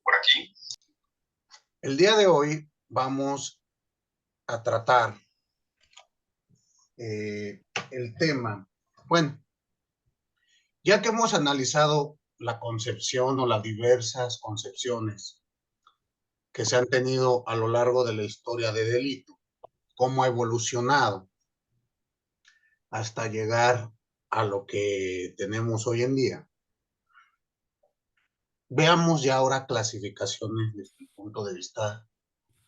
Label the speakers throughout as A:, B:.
A: por aquí. El día de hoy vamos a tratar el tema, bueno, ya que hemos analizado la concepción o las diversas concepciones que se han tenido a lo largo de la historia de delito, cómo ha evolucionado hasta llegar a lo que tenemos hoy en día. Veamos ya ahora clasificaciones desde el punto de vista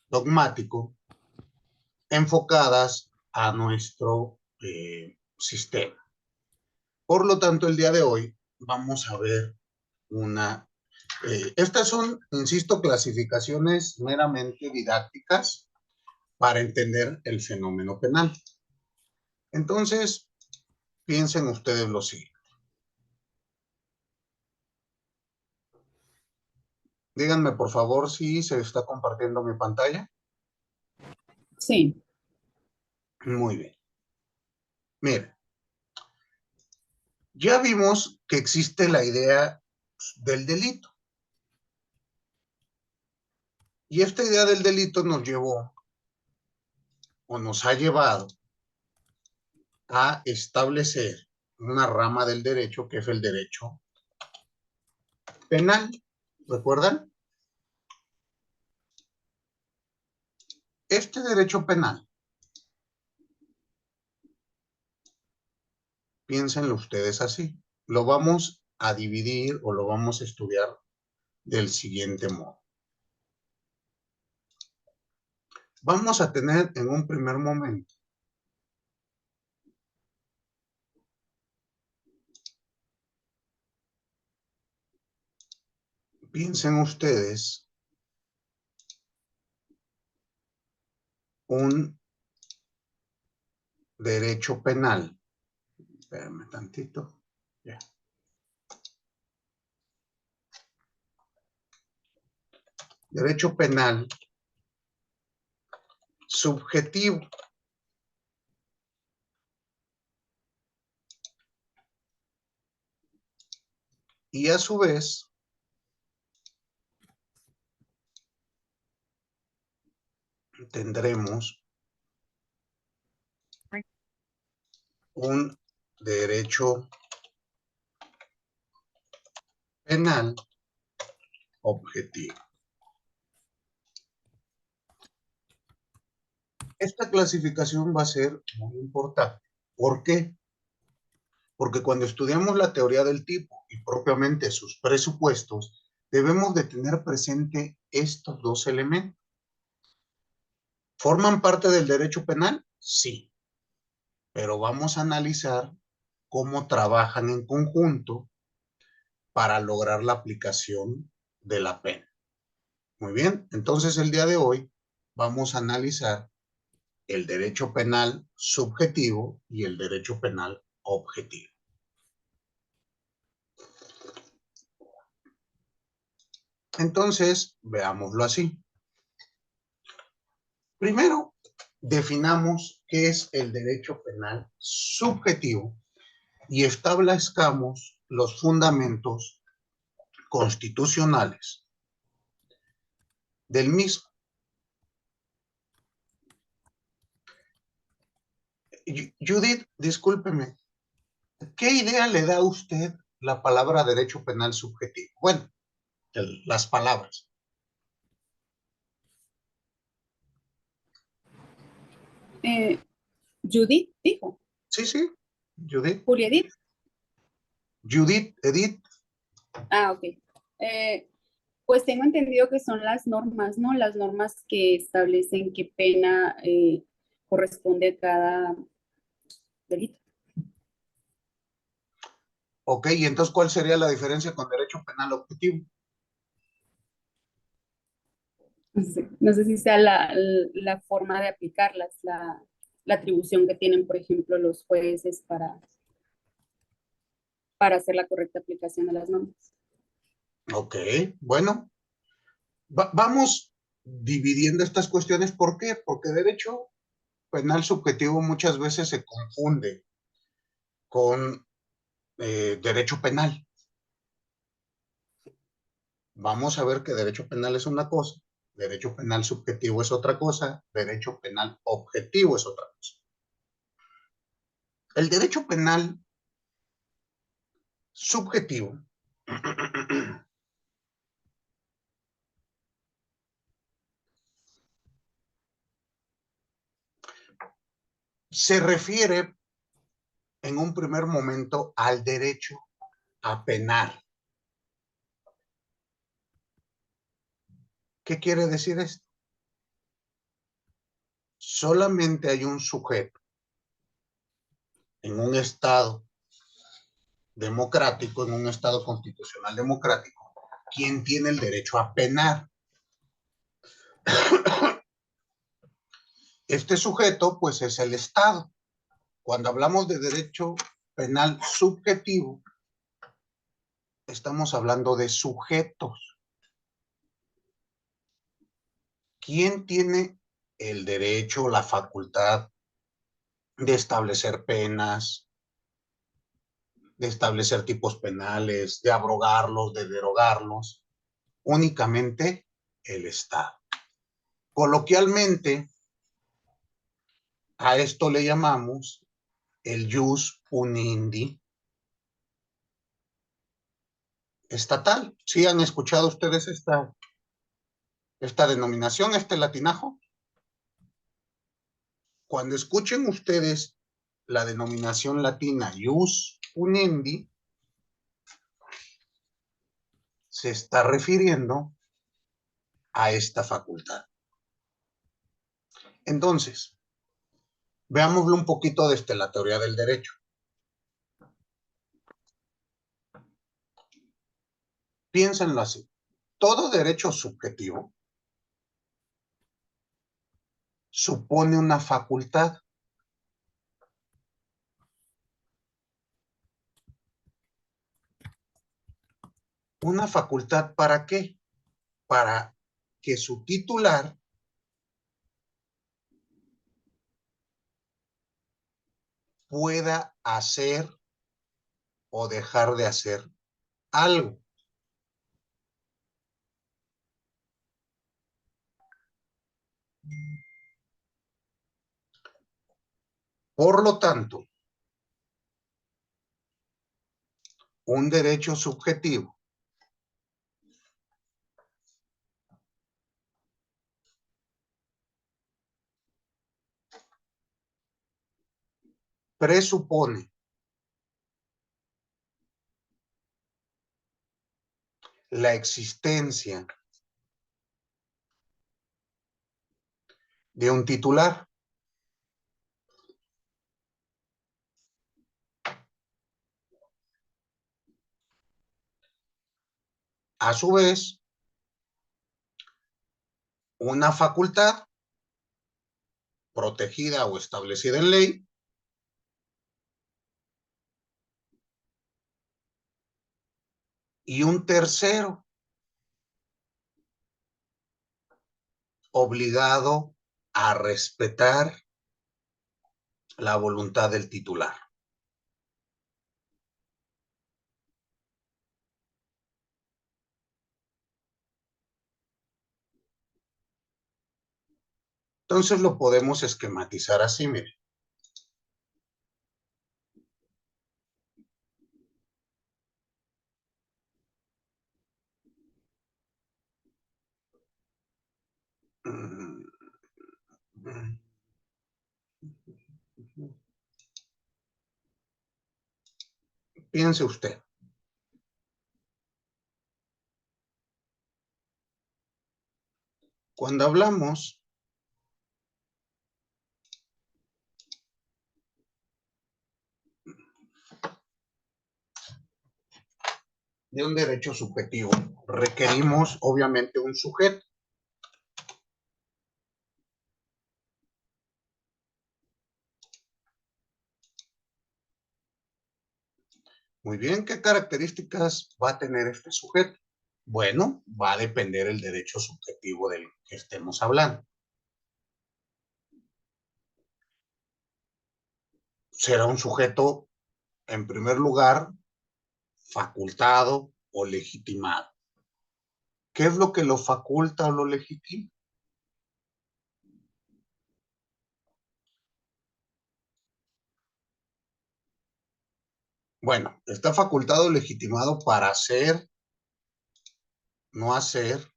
A: dogmático, enfocadas a nuestro sistema. Por lo tanto, el día de hoy vamos a ver estas son, insisto, clasificaciones meramente didácticas para entender el fenómeno penal. Entonces, piensen ustedes lo siguiente. Díganme, por favor, si se está compartiendo mi pantalla.
B: Sí.
A: Muy bien. Miren, ya vimos que existe la idea del delito. Y esta idea del delito nos llevó o nos ha llevado a establecer una rama del derecho que es el derecho penal. ¿Recuerdan? Este derecho penal, piénsenlo ustedes así, lo vamos a dividir o lo vamos a estudiar del siguiente modo. Vamos a tener en un primer momento piensen ustedes un derecho penal. Espérenme tantito. Ya. Derecho penal subjetivo. Y a su vez, tendremos un derecho penal objetivo. Esta clasificación va a ser muy importante. ¿Por qué? Porque cuando estudiamos la teoría del tipo y propiamente sus presupuestos, debemos de tener presente estos dos elementos. ¿Forman parte del derecho penal? Sí. Pero vamos a analizar cómo trabajan en conjunto para lograr la aplicación de la pena. Muy bien, entonces el día de hoy vamos a analizar el derecho penal subjetivo y el derecho penal objetivo. Entonces, veámoslo así. Primero, definamos qué es el derecho penal subjetivo y establezcamos los fundamentos constitucionales del mismo. Judith, discúlpeme, ¿qué idea le da a usted la palabra derecho penal subjetivo? Bueno, las palabras.
B: Judith dijo.
A: Sí, sí, Judith.
B: Julia Edith.
A: Judith, Edith.
B: Ah, ok. Pues tengo entendido que son las normas, ¿no? Las normas que establecen qué pena corresponde a cada delito.
A: Ok, y entonces, ¿cuál sería la diferencia con derecho penal objetivo?
B: No sé si sea la forma de aplicarlas, la atribución que tienen, por ejemplo, los jueces para hacer la correcta aplicación de las normas.
A: Ok, bueno, vamos dividiendo estas cuestiones. ¿Por qué? Porque derecho penal subjetivo muchas veces se confunde con derecho penal. vamos a ver que derecho penal es una cosa, derecho penal subjetivo es otra cosa, derecho penal objetivo es otra cosa. El derecho penal subjetivo se refiere en un primer momento al derecho a penar. ¿Qué quiere decir esto? Solamente hay un sujeto en un estado democrático, en un estado constitucional democrático, quien tiene el derecho a penar. Este sujeto, pues, es el Estado. Cuando hablamos de derecho penal subjetivo, estamos hablando de sujetos. ¿Quién tiene el derecho, la facultad de establecer penas, de establecer tipos penales, de abrogarlos, de derogarlos? Únicamente el Estado. Coloquialmente, a esto le llamamos el jus punindi estatal. ¿Sí han escuchado ustedes esta denominación, este latinajo? Cuando escuchen ustedes la denominación latina jus punindi, se está refiriendo a esta facultad. Entonces, veámoslo un poquito desde la teoría del derecho. Piénsenlo así. Todo derecho subjetivo supone una facultad. ¿Una facultad para qué? Para que su titular pueda hacer o dejar de hacer algo. Por lo tanto, un derecho subjetivo presupone la existencia de un titular. A su vez, una facultad protegida o establecida en ley y un tercero obligado a respetar la voluntad del titular. Entonces lo podemos esquematizar así, mire. Piense usted. Cuando hablamos de un derecho subjetivo, requerimos obviamente un sujeto. Muy bien, ¿qué características va a tener este sujeto? Bueno, va a depender el derecho subjetivo del que estemos hablando. Será un sujeto, en primer lugar, facultado o legitimado. ¿Qué es lo que lo faculta o lo legitima? Bueno, está facultado o legitimado para hacer, no hacer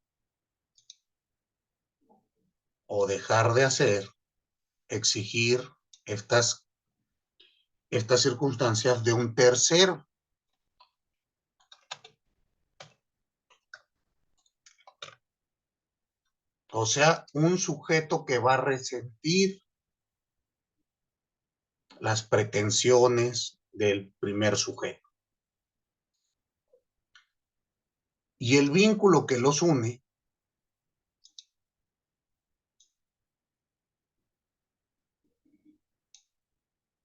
A: o dejar de hacer, exigir estas circunstancias de un tercero. O sea, un sujeto que va a resentir las pretensiones del primer sujeto. Y el vínculo que los une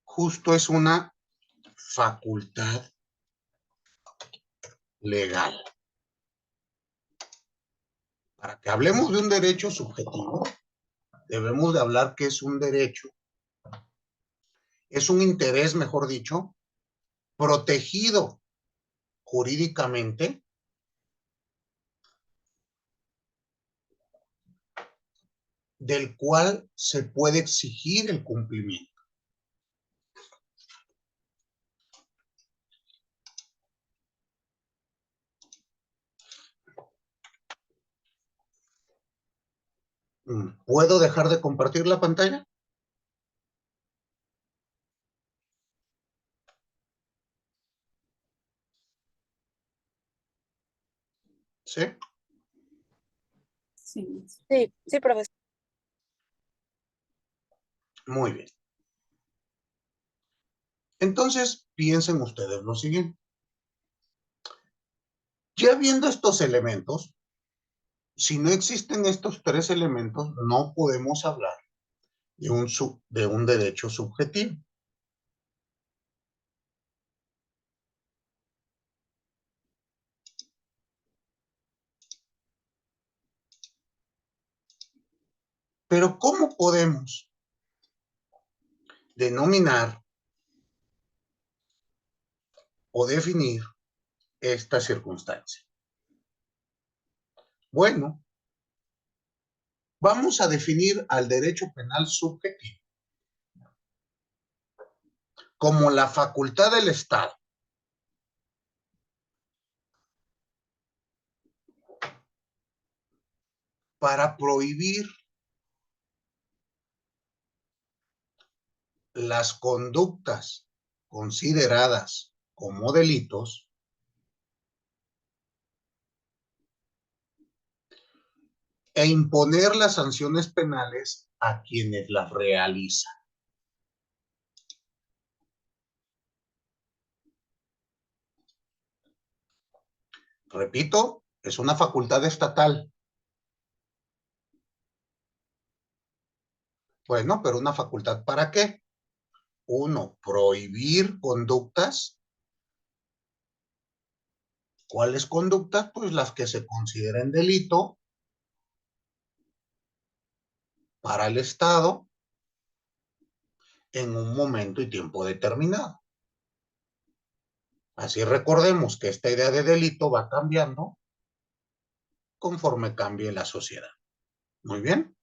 A: justo es una facultad legal. Para que hablemos de un derecho subjetivo, debemos de hablar que es un derecho, es un interés, mejor dicho, protegido jurídicamente, del cual se puede exigir el cumplimiento. ¿Puedo dejar de compartir la pantalla? ¿Sí?
B: Sí.
C: Sí, sí, profesor.
A: Muy bien. Entonces, piensen ustedes lo siguiente. Ya viendo estos elementos, si no existen estos tres elementos, no podemos hablar de un derecho subjetivo. Pero ¿cómo podemos denominar o definir esta circunstancia? Bueno, vamos a definir al derecho penal subjetivo como la facultad del Estado para prohibir las conductas consideradas como delitos e imponer las sanciones penales a quienes las realizan. Repito, es una facultad estatal. Bueno, pero una facultad ¿para qué? Uno, prohibir conductas. ¿Cuáles conductas? Pues las que se consideren delito para el Estado en un momento y tiempo determinado. Así recordemos que esta idea de delito va cambiando conforme cambie la sociedad. Muy bien.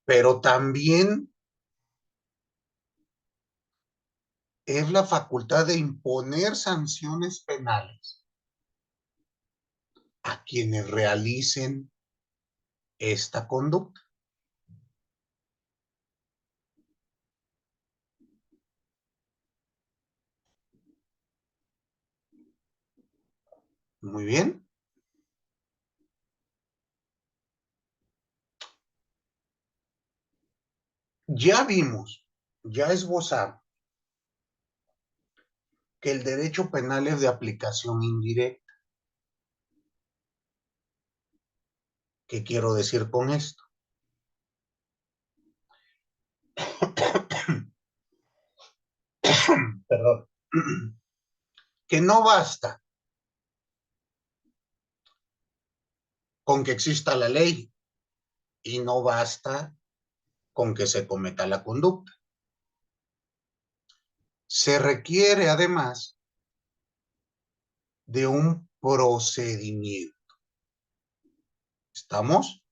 A: Pero también es la facultad de imponer sanciones penales a quienes realicen esta conducta. Muy bien. Ya vimos, ya esbozamos que el derecho penal es de aplicación indirecta. ¿Qué quiero decir con esto? Perdón. Que no basta con que exista la ley y no basta con que se cometa la conducta. Se requiere además de un procedimiento. ¿Estamos?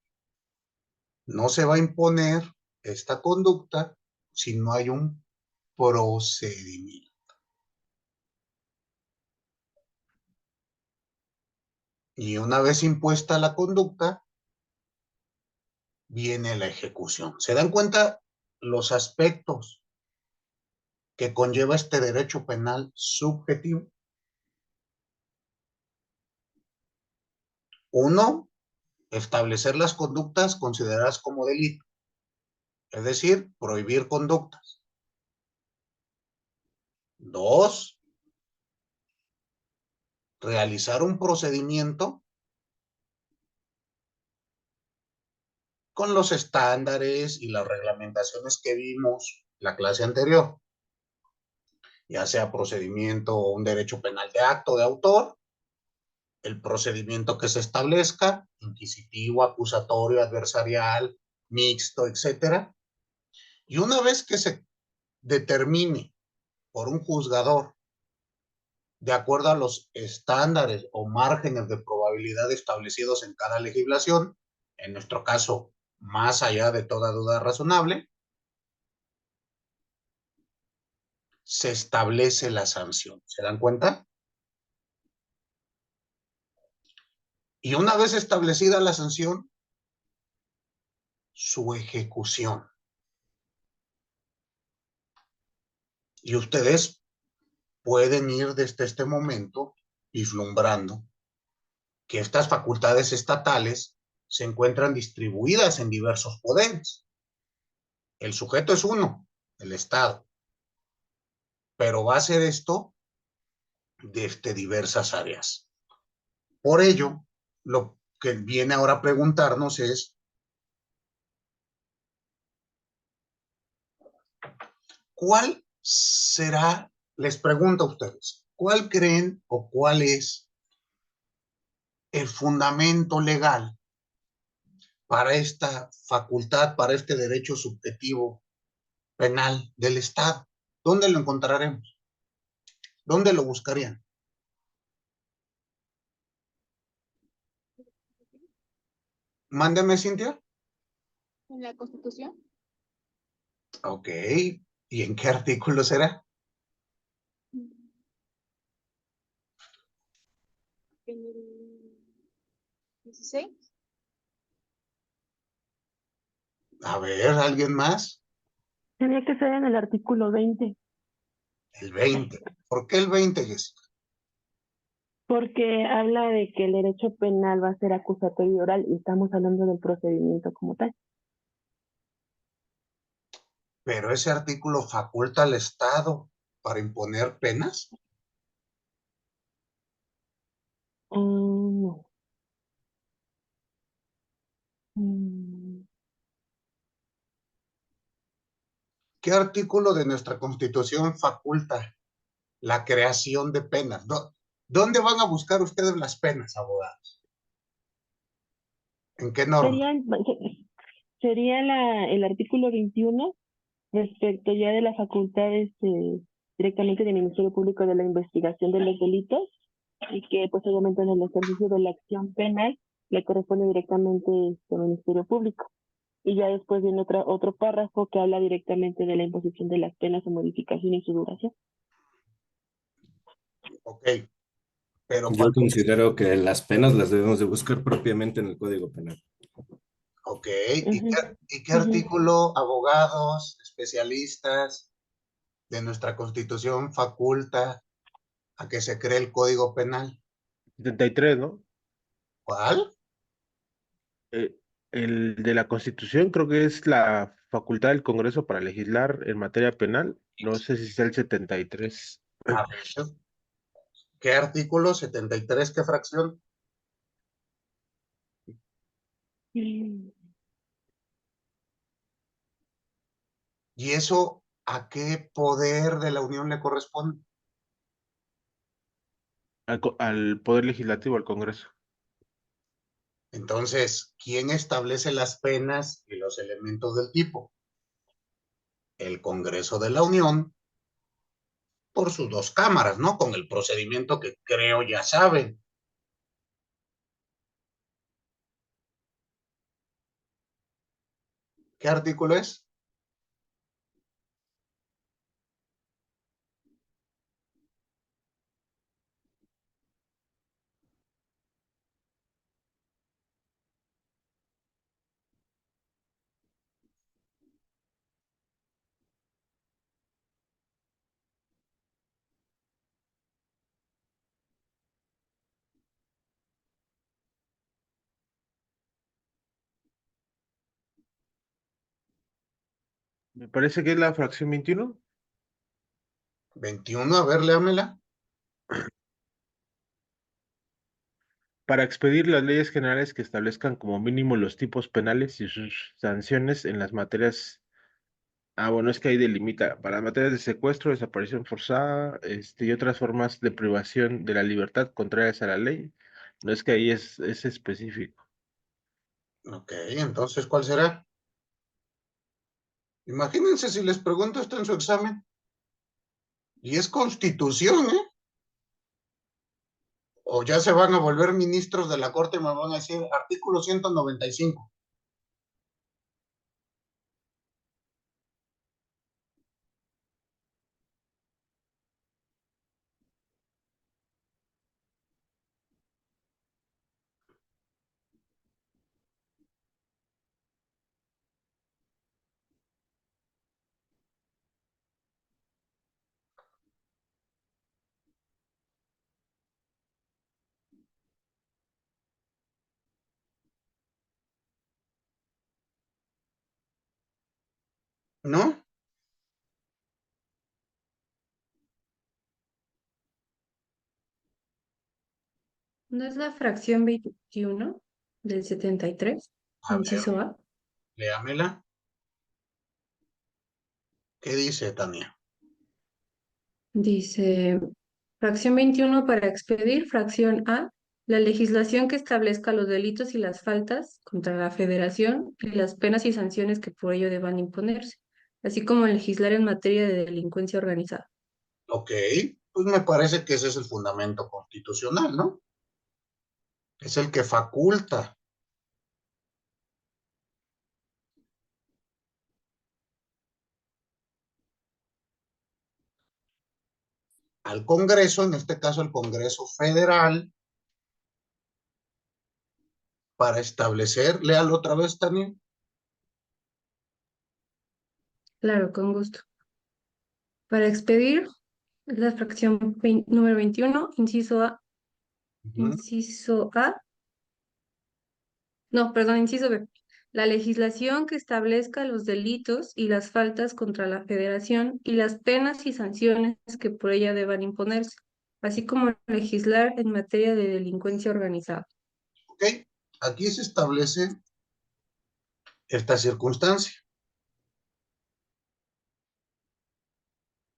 A: No se va a imponer esta conducta si no hay un procedimiento. Y una vez impuesta la conducta, viene la ejecución. ¿Se dan cuenta los aspectos que conlleva este derecho penal subjetivo? Uno, establecer las conductas consideradas como delito, es decir, prohibir conductas. Dos, realizar un procedimiento con los estándares y las reglamentaciones que vimos la clase anterior, ya sea procedimiento o un derecho penal de acto de autor, el procedimiento que se establezca, inquisitivo, acusatorio, adversarial, mixto, etcétera. Y una vez que se determine por un juzgador, de acuerdo a los estándares o márgenes de probabilidad establecidos en cada legislación, en nuestro caso, más allá de toda duda razonable, se establece la sanción. ¿Se dan cuenta? Y una vez establecida la sanción, su ejecución. Y ustedes pueden ir desde este momento vislumbrando que estas facultades estatales se encuentran distribuidas en diversos poderes. El sujeto es uno, el Estado, pero va a ser esto desde diversas áreas. Por ello, lo que viene ahora a preguntarnos es, ¿cuál será, les pregunto a ustedes, cuál creen o cuál es el fundamento legal para esta facultad, para este derecho subjetivo penal del Estado? ¿Dónde lo encontraremos? ¿Dónde lo buscarían? Mándeme, Cintia.
C: En la Constitución,
A: Ok. ¿Y en qué artículo será?
C: en el 16.
A: A ver, ¿alguien más?
D: Tenía que ser en el artículo 20,
A: El 20. ¿Por qué el 20, Jessica?
D: porque habla de que el derecho penal va a ser acusatorio y oral y estamos hablando del procedimiento como tal.
A: Pero ese artículo faculta al Estado para imponer penas.
D: No. Mm,
A: ¿Qué artículo de nuestra Constitución faculta la creación de penas? ¿Dónde van a buscar ustedes las penas, abogados? ¿En qué norma?
D: Sería, sería el artículo 21 respecto ya de la facultad directamente del Ministerio Público de la investigación de los delitos y que pues obviamente en el ejercicio de la acción penal le corresponde directamente al Ministerio Público. Y ya después viene otro párrafo que habla directamente de la imposición de las penas, su modificación y su duración.
A: Ok, pero
E: Yo
A: cuando...
E: considero que las penas las debemos de buscar propiamente en el Código Penal.
A: Ok,
D: Ujú,
A: ¿y qué
D: ujú.
A: artículo, abogados, especialistas de nuestra Constitución faculta a que se cree el Código Penal?
F: 73, ¿no?
A: ¿Cuál?
F: Eh, el de la Constitución creo que es la facultad del Congreso para legislar en materia penal. No sé si es el 73.
A: A ver, ¿qué artículo? 73, ¿qué fracción?
D: Mm.
A: ¿Y eso a qué poder de la Unión le corresponde?
F: Al Poder Legislativo, al Congreso.
A: Entonces, ¿quién establece las penas y los elementos del tipo? El Congreso de la Unión por sus dos cámaras, ¿no? Con el procedimiento que creo ya saben. ¿Qué artículo es?
F: Me parece que es la fracción 21.
A: 21, a ver, léamela.
F: Para expedir las leyes generales que establezcan como mínimo los tipos penales y sus sanciones en las materias. Ah, bueno, es que ahí delimita para materias de secuestro, desaparición forzada, y otras formas de privación de la libertad contrarias a la ley. No es que ahí es específico.
A: Ok, entonces, ¿cuál será? Imagínense si les pregunto esto en su examen. Y es Constitución, ¿eh? O ya se van a volver ministros de la Corte y me van a decir artículo 195. ¿No?
G: ¿No es la fracción 21 del 73,
A: A ver,
G: inciso A?
A: léamela. ¿Qué dice, Tania?
G: Dice, fracción 21 para expedir, fracción A, la legislación que establezca los delitos y las faltas contra la Federación y las penas y sanciones que por ello deban imponerse, así como legislar en materia de delincuencia organizada.
A: Ok, pues me parece que ese es el fundamento constitucional, ¿no? Es el que faculta al Congreso, en este caso el Congreso Federal, para establecer, léalo otra vez, Tania.
G: Claro, con gusto. Para expedir, es la fracción número 21,
A: Ujú.
G: inciso A. No, perdón, inciso B. La legislación que establezca los delitos y las faltas contra la Federación y las penas y sanciones que por ella deban imponerse, así como legislar en materia de delincuencia organizada.
A: Ok, aquí se establece esta circunstancia.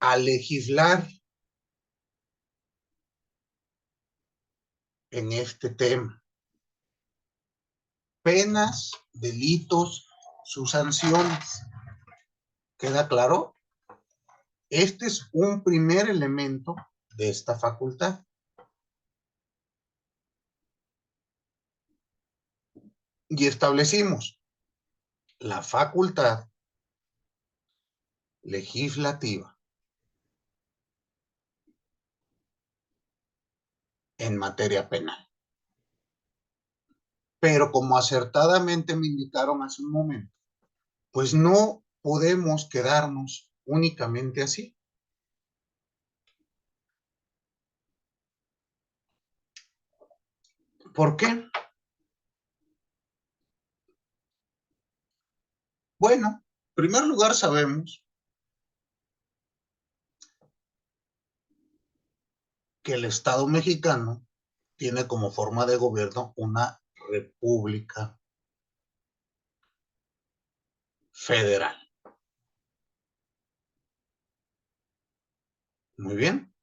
A: A legislar en este tema. Penas, delitos, sus sanciones. ¿Queda claro? Este es un primer elemento de esta facultad. Y establecimos la facultad legislativa en materia penal. Pero como acertadamente me indicaron hace un momento, pues no podemos quedarnos únicamente así. ¿Por qué? Bueno, en primer lugar sabemos que el Estado mexicano tiene como forma de gobierno una república federal. Muy bien.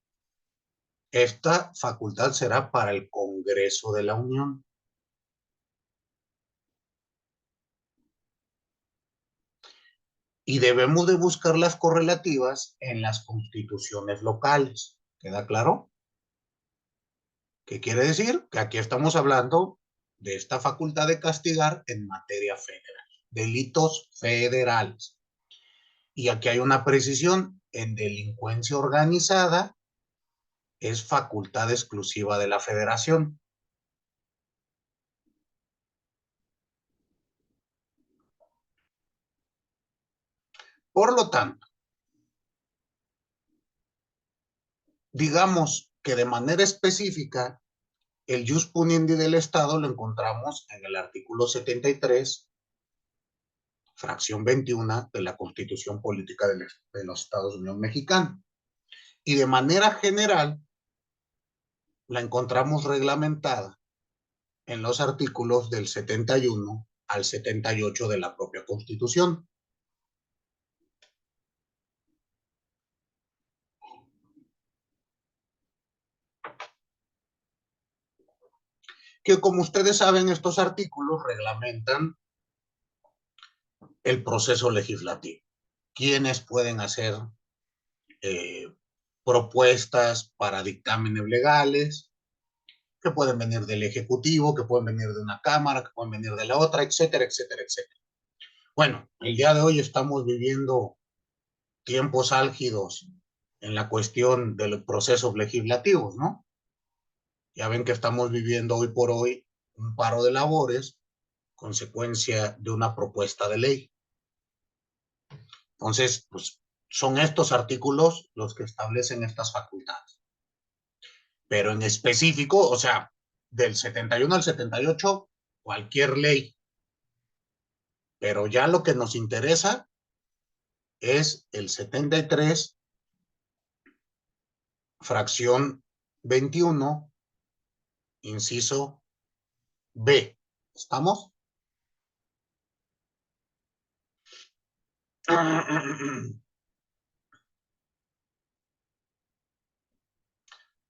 A: Esta facultad será para el Congreso de la Unión. Y debemos de buscar las correlativas en las constituciones locales. ¿Queda claro? ¿Qué quiere decir? Que aquí estamos hablando de esta facultad de castigar en materia federal. delitos federales. Y aquí hay una precisión, en delincuencia organizada es facultad exclusiva de la Federación. Por lo tanto, digamos que de manera específica, el jus puniendi del Estado lo encontramos en el artículo 73, fracción 21 de la Constitución Política de los Estados Unidos Mexicanos. Y de manera general, la encontramos reglamentada en los artículos del 71 al 78 de la propia Constitución. Que como ustedes saben, estos artículos reglamentan el proceso legislativo. ¿Quiénes pueden hacer propuestas para dictámenes legales? Que pueden venir del Ejecutivo, que pueden venir de una Cámara, que pueden venir de la otra, etcétera, etcétera, etcétera. Bueno, el día de hoy estamos viviendo tiempos álgidos en la cuestión de los procesos legislativos, ¿no? Ya ven que estamos viviendo hoy por hoy un paro de labores, consecuencia de una propuesta de ley. Entonces, pues son estos artículos los que establecen estas facultades. Pero en específico, o sea, del 71 al 78, cualquier ley. Pero ya lo que nos interesa es el 73, fracción 21, inciso B. ¿Estamos?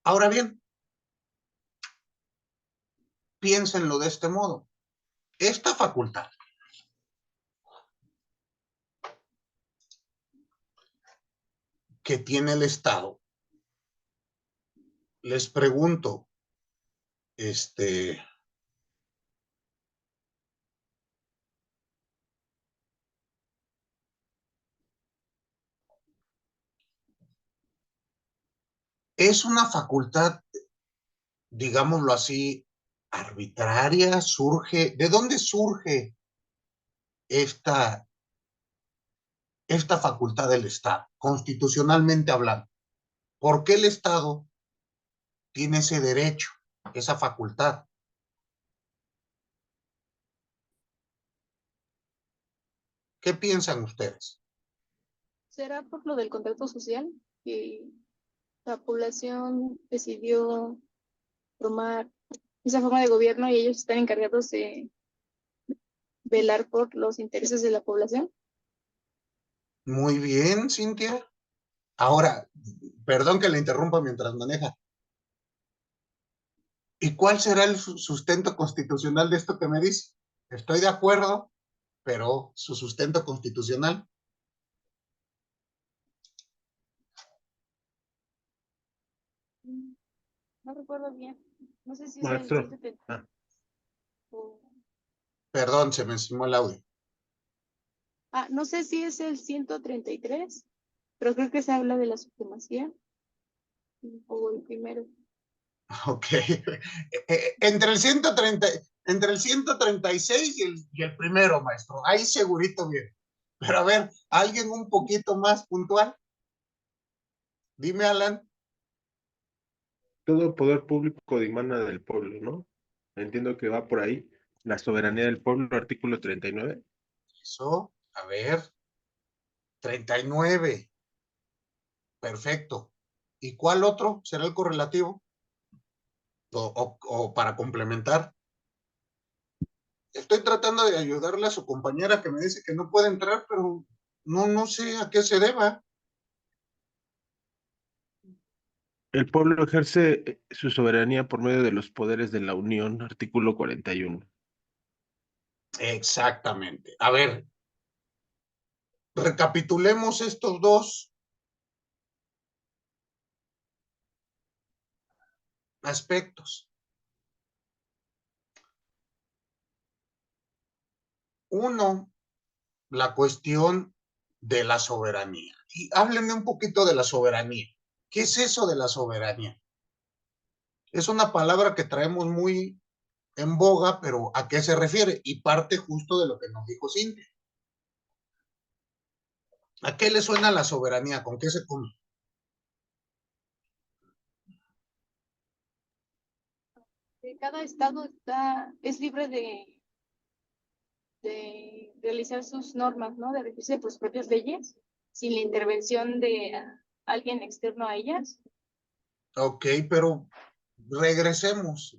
A: Ahora bien, piénsenlo de este modo. Esta facultad que tiene el Estado, les pregunto, es una facultad, digámoslo así, arbitraria, ¿de dónde surge esta facultad del Estado, constitucionalmente hablando? ¿Por qué el Estado tiene ese derecho, esa facultad? ¿Qué piensan ustedes?
C: ¿Será por lo del contrato social? Que la población decidió tomar esa forma de gobierno y ellos están encargados de velar por los intereses de la población.
A: Muy bien, Cintia. Ahora, perdón que le interrumpa mientras maneja. ¿Y cuál será el sustento constitucional de esto que me dice? Estoy de acuerdo, pero su sustento constitucional.
C: No recuerdo bien. No sé si es el
F: Maestro.
C: 170
F: Ah,
C: o...
A: Perdón, se me encimó el audio.
C: no sé si es el 133, pero creo que se habla de la supremacía o el primero.
A: Ok. Entre el 130, entre el 136 y el primero, maestro. Ahí segurito bien. Pero a ver, ¿alguien un poquito más puntual? Dime, Alan.
F: todo poder público dimana del pueblo, ¿no? Entiendo que va por ahí. La soberanía del pueblo, artículo 39.
A: Eso, a ver. 39. Perfecto. ¿Y cuál otro será el correlativo? O para complementar. Estoy tratando de ayudarle a su compañera que me dice que no puede entrar, pero no sé a qué se deba.
F: El pueblo ejerce su soberanía por medio de los poderes de la Unión, artículo 41.
A: Exactamente. A ver, recapitulemos estos dos aspectos. Uno, la cuestión de la soberanía. Y háblenme un poquito de la soberanía. ¿Qué es eso de la soberanía? Es una palabra que traemos muy en boga, pero ¿a qué se refiere? Y parte justo de lo que nos dijo Cintia. ¿A qué le suena la soberanía? ¿Con qué se come?
C: Cada estado es libre de realizar sus normas, ¿no? De regirse por sus propias leyes, sin la intervención de alguien externo a ellas.
A: Ok, pero regresemos,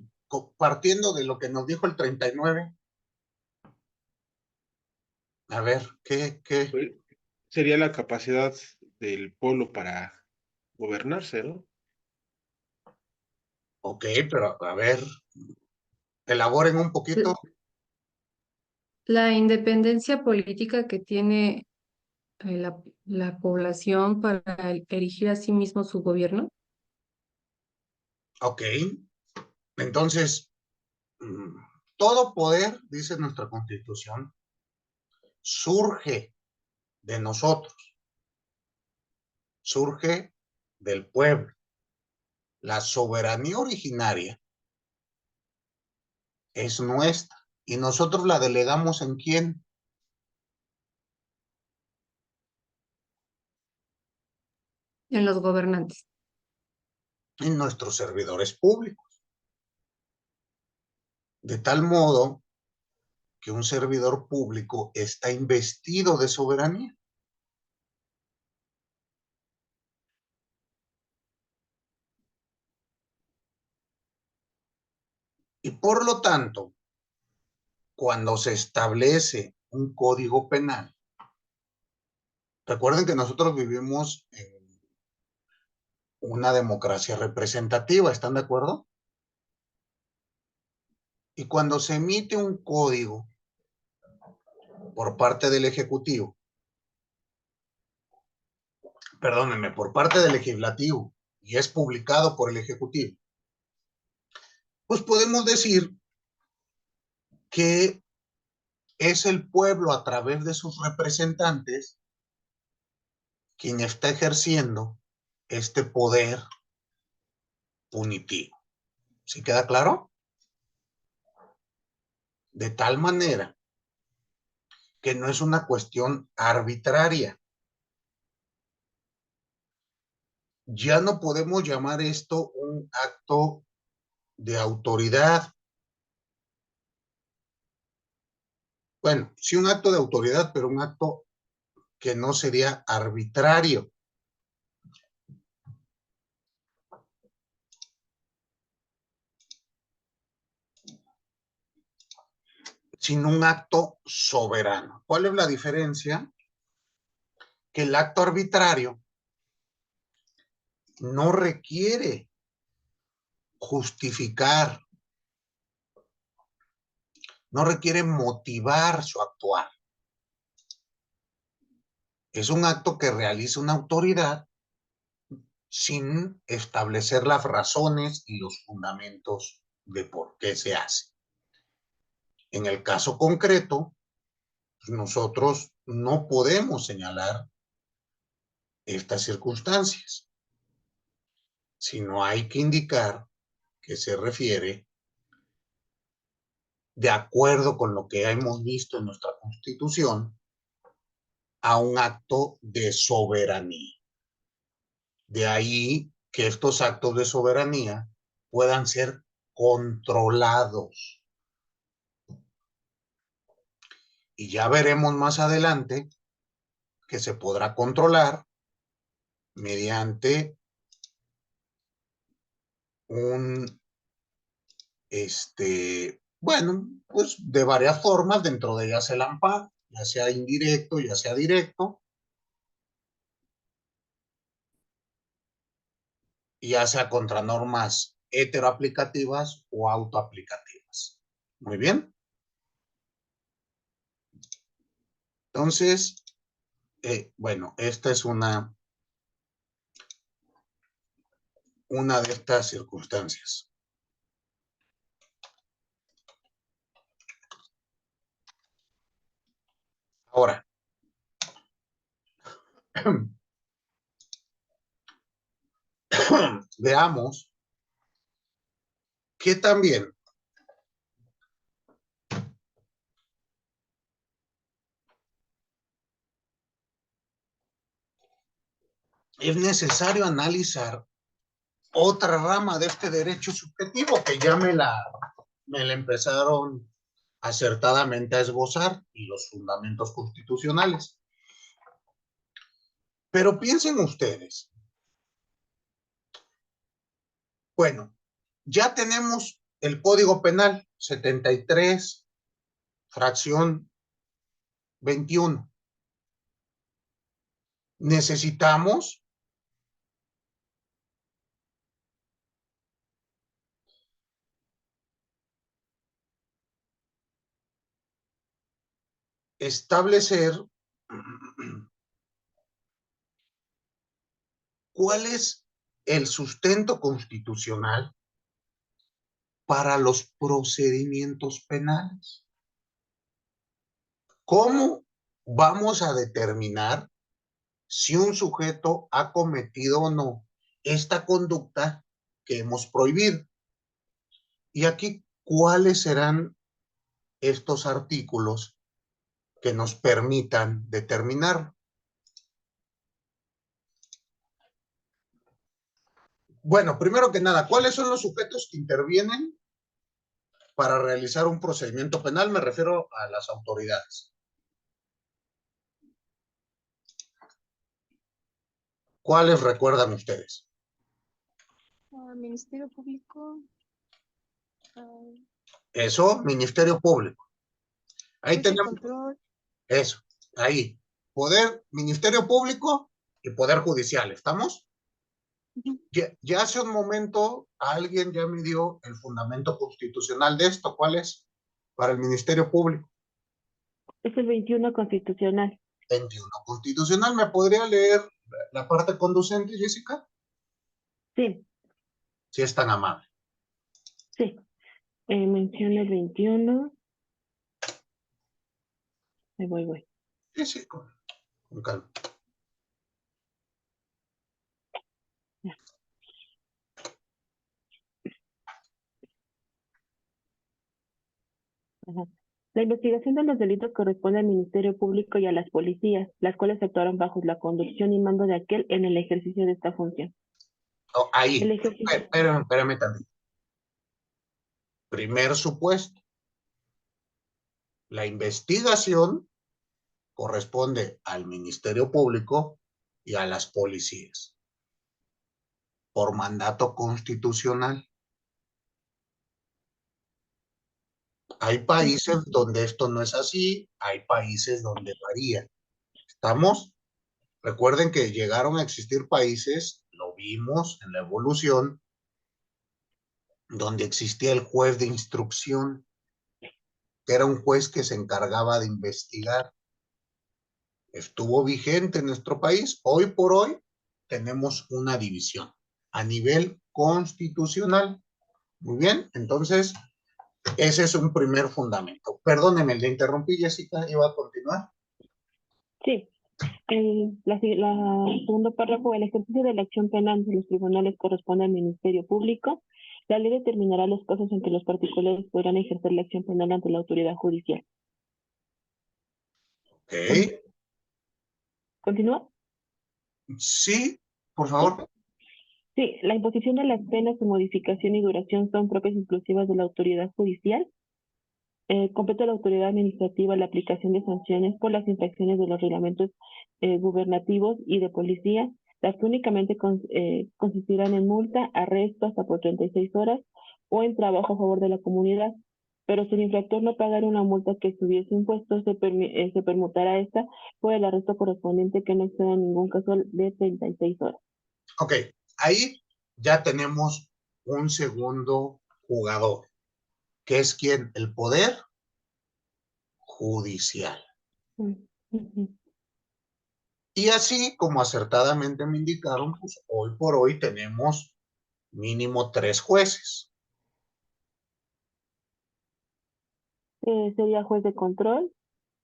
A: partiendo de lo que nos dijo el 39. A ver, ¿qué?
F: Pues, sería la capacidad del pueblo para gobernarse, ¿no?
A: Ok, pero a ver, elaboren un poquito.
G: La independencia política que tiene la población para erigir a sí mismo su gobierno.
A: Ok, entonces, todo poder, dice nuestra Constitución, surge de nosotros, surge del pueblo. La soberanía originaria es nuestra y nosotros la delegamos ¿en quién?
G: En los gobernantes.
A: En nuestros servidores públicos. De tal modo que un servidor público está investido de soberanía. Y por lo tanto, cuando se establece un código penal, recuerden que nosotros vivimos en una democracia representativa, ¿están de acuerdo? Y cuando se emite un código por parte del Ejecutivo, perdónenme, por parte del Legislativo, y es publicado por el Ejecutivo, pues podemos decir que es el pueblo a través de sus representantes quien está ejerciendo este poder punitivo. ¿Sí queda claro? De tal manera que no es una cuestión arbitraria. Ya no podemos llamar esto un acto de autoridad. Bueno, sí un acto de autoridad, pero un acto que no sería arbitrario, sino un acto soberano. ¿Cuál es la diferencia? Que el acto arbitrario no requiere justificar, no requiere motivar su actuar. Es un acto que realiza una autoridad sin establecer las razones y los fundamentos de por qué se hace. En el caso concreto, nosotros no podemos señalar estas circunstancias, sino hay que indicar que se refiere, de acuerdo con lo que hemos visto en nuestra Constitución, a un acto de soberanía. De ahí que estos actos de soberanía puedan ser controlados. Y ya veremos más adelante que se podrá controlar mediante un, bueno, pues de varias formas, dentro de ellas el amparo, ya sea indirecto, ya sea directo, ya sea contra normas heteroaplicativas o autoaplicativas. Muy bien. Entonces, bueno, esta es una de estas circunstancias. Ahora, veamos que también es necesario analizar otra rama de este derecho subjetivo que ya me la empezaron acertadamente a esbozar, y los fundamentos constitucionales. Pero piensen ustedes, bueno, ya tenemos el Código Penal 73, fracción 21. Necesitamos establecer cuál es el sustento constitucional para los procedimientos penales. ¿Cómo vamos a determinar si un sujeto ha cometido o no esta conducta que hemos prohibido? Y aquí, ¿cuáles serán estos artículos que nos permitan determinar? Bueno, primero que nada, ¿cuáles son los sujetos que intervienen para realizar un procedimiento penal? Me refiero a las autoridades. ¿Cuáles recuerdan ustedes?
C: Ministerio Público.
A: Eso, Ministerio Público. Ahí
C: Juicio y
A: tenemos
C: control.
A: eso, ahí. Poder, Ministerio Público y Poder Judicial, ¿estamos? Ya hace un momento alguien ya me dio el fundamento constitucional de esto. ¿Cuál es? Para el Ministerio Público.
D: Es el 21 constitucional.
A: 21 constitucional. ¿Me podría leer la parte conducente, Jessica?
D: Sí,
A: Si es tan amable.
D: sí. Menciona el 21. Ahí voy.
A: Sí, sí, con calma.
D: Ya. Ajá. La investigación de los delitos corresponde al Ministerio Público y a las policías, las cuales actuaron bajo la conducción y mando de aquel en el ejercicio de esta función.
A: No, ahí.
D: El ejercicio.
A: Espérame también. Primer supuesto. La investigación corresponde al Ministerio Público y a las policías por mandato constitucional. Hay países donde esto no es así, hay países donde varía. ¿Estamos? Recuerden que llegaron a existir países, lo vimos en la evolución, donde existía el juez de instrucción, que era un juez que se encargaba de investigar. Estuvo vigente en nuestro país. Hoy por hoy tenemos una división a nivel constitucional. Muy bien, entonces ese es un primer fundamento. Perdóneme, le interrumpí, Jessica, ¿iba a continuar?
D: Sí. La segundo párrafo, el ejercicio de la acción penal de los tribunales corresponde al Ministerio Público. La ley determinará los casos en que los particulares podrán ejercer la acción penal ante la autoridad judicial.
A: Ok.
D: ¿Continúa?
A: Sí, por favor.
D: Sí, la imposición de las penas, su modificación y duración son propias exclusivas de la autoridad judicial. Compete a la autoridad administrativa la aplicación de sanciones por las infracciones de los reglamentos gubernativos y de policía, las que únicamente consistirán en multa, arresto hasta por 36 horas o en trabajo a favor de la comunidad. Pero si el infractor no pagara una multa que estuviese impuesto, se permutará esta por el arresto correspondiente que no exceda en ningún caso de 36 horas.
A: Ok, ahí ya tenemos un segundo jugador, que es ¿quién? El Poder Judicial. Y así como acertadamente me indicaron, pues hoy por hoy tenemos mínimo 3 jueces.
D: Sería juez de control,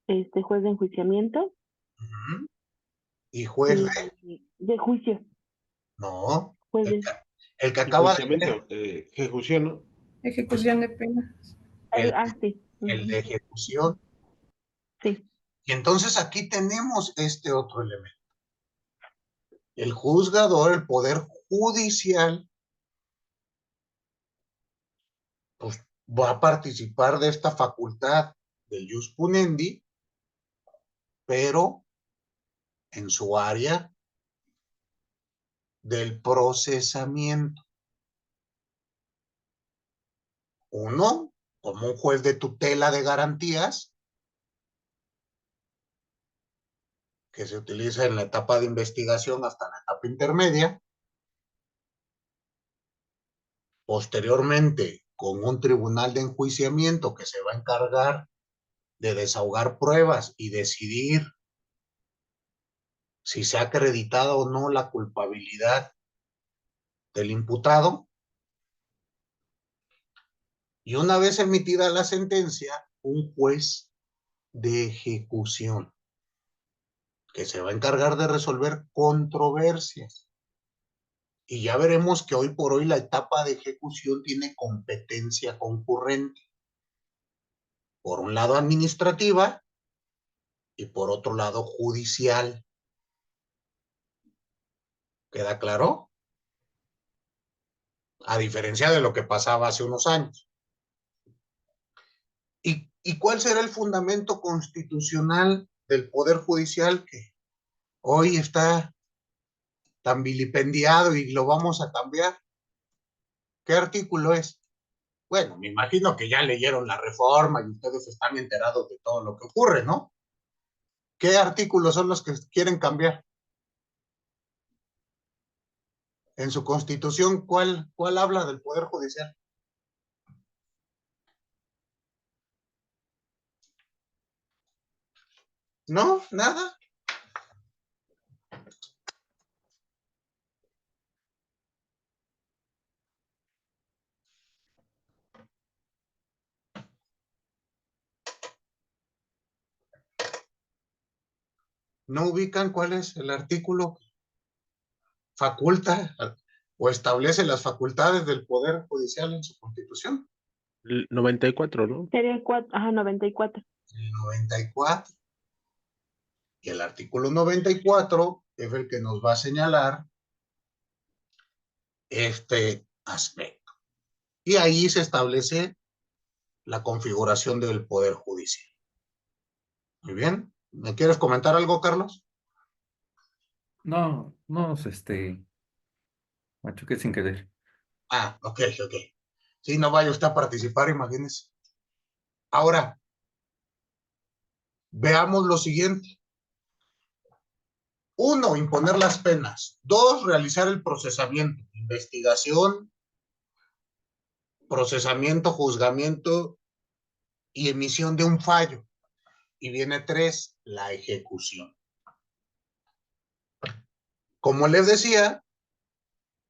D: juez de enjuiciamiento
A: Y juez
D: y de juicio.
A: no,
D: Juez de,
A: El que acaba de
F: Enjuiciamiento, ejecución, ¿no?
G: Ejecución de pena.
A: el,
D: Sí.
A: el de ejecución.
D: Sí.
A: Y entonces aquí tenemos este otro elemento. El juzgador, el poder judicial, pues va a participar de esta facultad del jus punendi, pero en su área del procesamiento. Uno, como un juez de tutela de garantías, que se utiliza en la etapa de investigación hasta la etapa intermedia. Posteriormente, con un tribunal de enjuiciamiento que se va a encargar de desahogar pruebas y decidir si se ha acreditado o no la culpabilidad del imputado. Y una vez emitida la sentencia, un juez de ejecución que se va a encargar de resolver controversias. Y ya veremos que hoy por hoy la etapa de ejecución tiene competencia concurrente. Por un lado administrativa y por otro lado judicial. ¿Queda claro? A diferencia de lo que pasaba hace unos años. ¿Y cuál será el fundamento constitucional del Poder Judicial que hoy está tan vilipendiado y lo vamos a cambiar? ¿Qué artículo es? Bueno, me imagino que ya leyeron la reforma y ustedes están enterados de todo lo que ocurre, ¿no? ¿Qué artículos son los que quieren cambiar? En su constitución, ¿cuál habla del Poder Judicial? No, nada. No ubican cuál es el artículo que faculta o establece las facultades del Poder Judicial en su constitución.
F: 94, ¿no?
D: Sería el 94.
A: El 94. Y el artículo 94 es el que nos va a señalar este aspecto. Y ahí se establece la configuración del Poder Judicial. Muy bien. ¿Me quieres comentar algo, Carlos?
H: No, no, machuqué sin querer.
A: Ah, ok. Sí, no vaya usted a participar, imagínese. Ahora, veamos lo siguiente. 1, imponer las penas. 2, realizar el procesamiento, investigación, procesamiento, juzgamiento y emisión de un fallo. Y viene 3, la ejecución. Como les decía,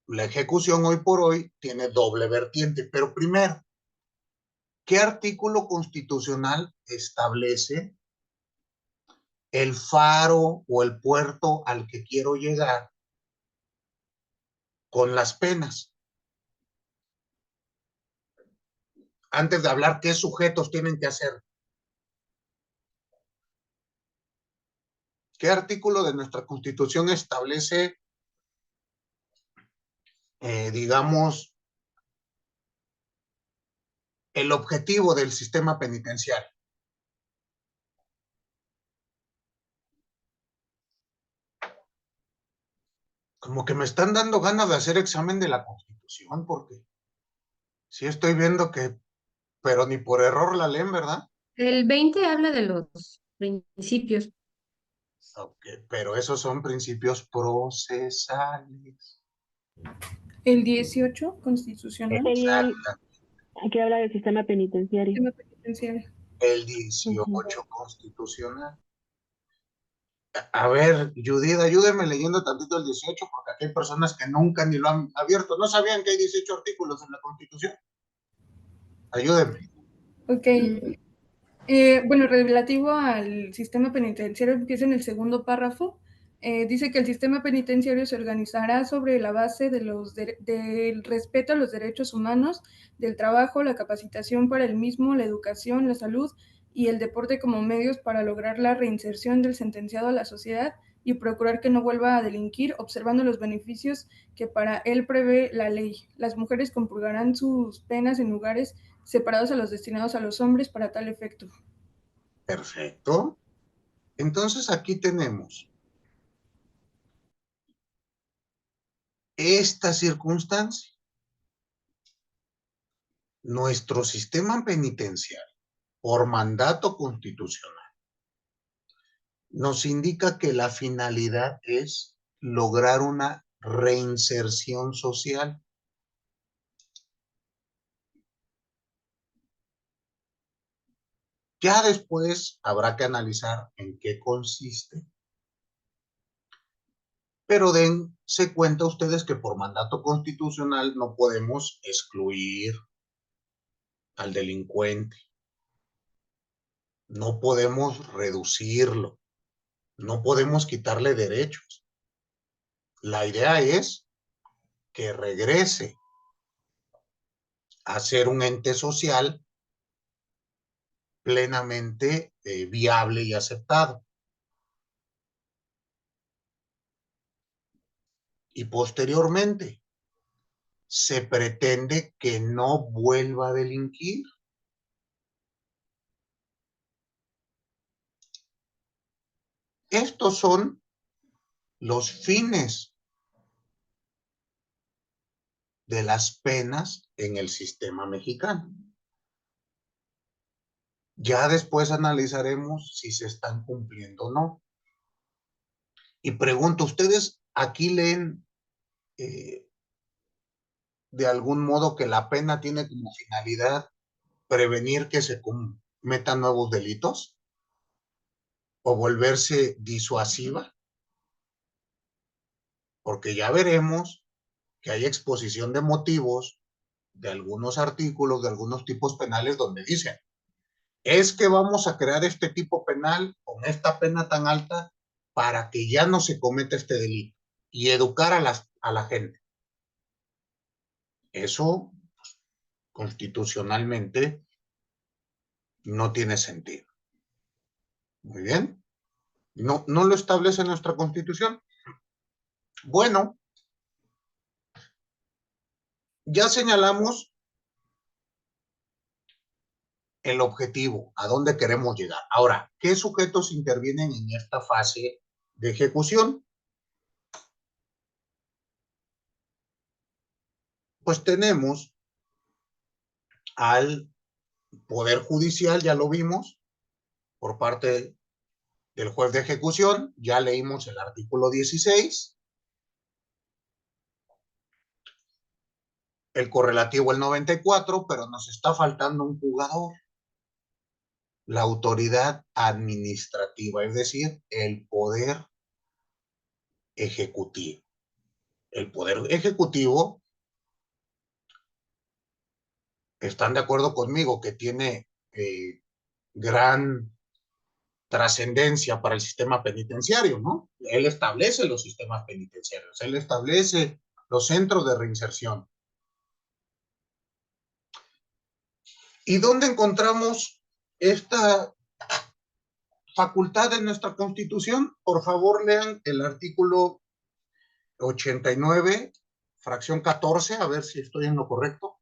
A: la ejecución hoy por hoy tiene doble vertiente, pero primero, ¿qué artículo constitucional establece el faro o el puerto al que quiero llegar con las penas? Antes de hablar qué sujetos tienen que hacer. ¿Qué artículo de nuestra Constitución establece, digamos, el objetivo del sistema penitenciario? Como que me están dando ganas de hacer examen de la Constitución, porque sí estoy viendo que, pero ni por error la leen, ¿verdad?
G: El 20 habla de los principios.
A: Ok, pero esos son principios procesales.
I: El 18 constitucional,
D: Sería el
A: Exacto.
D: que habla del sistema penitenciario.
I: sistema penitenciario.
A: El 18 constitucional. A ver, Judith, ayúdeme leyendo tantito el 18, porque aquí hay personas que nunca ni lo han abierto. No sabían que hay 18 artículos en la Constitución. Ayúdeme.
I: Ok. Bueno, relativo al sistema penitenciario, empieza en el segundo párrafo. Dice que el sistema penitenciario se organizará sobre la base de del respeto a los derechos humanos, del trabajo, la capacitación para el mismo, la educación, la salud y el deporte como medios para lograr la reinserción del sentenciado a la sociedad y procurar que no vuelva a delinquir, observando los beneficios que para él prevé la ley. Las mujeres compurgarán sus penas en lugares separados a los destinados a los hombres para tal efecto.
A: Perfecto. Entonces aquí tenemos esta circunstancia. Nuestro sistema penitenciario, por mandato constitucional, nos indica que la finalidad es lograr una reinserción social. Ya después habrá que analizar en qué consiste. Pero dense cuenta ustedes que por mandato constitucional no podemos excluir al delincuente, no podemos reducirlo, no podemos quitarle derechos. La idea es que regrese a ser un ente social plenamente viable y aceptado. Y posteriormente, se pretende que no vuelva a delinquir. Estos son los fines de las penas en el sistema mexicano. Ya después analizaremos si se están cumpliendo o no. Y pregunto, ¿ustedes aquí leen de algún modo que la pena tiene como finalidad prevenir que se cometan nuevos delitos o volverse disuasiva? Porque ya veremos que hay exposición de motivos de algunos artículos, de algunos tipos penales donde dicen, es que vamos a crear este tipo penal con esta pena tan alta para que ya no se cometa este delito y educar a la gente. Eso pues, constitucionalmente no tiene sentido. Muy bien. No lo establece nuestra Constitución. Bueno, ya señalamos el objetivo, a dónde queremos llegar. Ahora, ¿qué sujetos intervienen en esta fase de ejecución? Pues tenemos al Poder Judicial, ya lo vimos, por parte del juez de ejecución, ya leímos el artículo 16, el correlativo el 94, pero nos está faltando un jugador, la autoridad administrativa, es decir, el poder ejecutivo. El poder ejecutivo, ¿están de acuerdo conmigo que tiene gran trascendencia para el sistema penitenciario, ¿no? Él establece los sistemas penitenciarios, él establece los centros de reinserción. ¿Y dónde encontramos esta facultad en nuestra Constitución? Por favor, lean el artículo 89, fracción 14, a ver si estoy en lo correcto.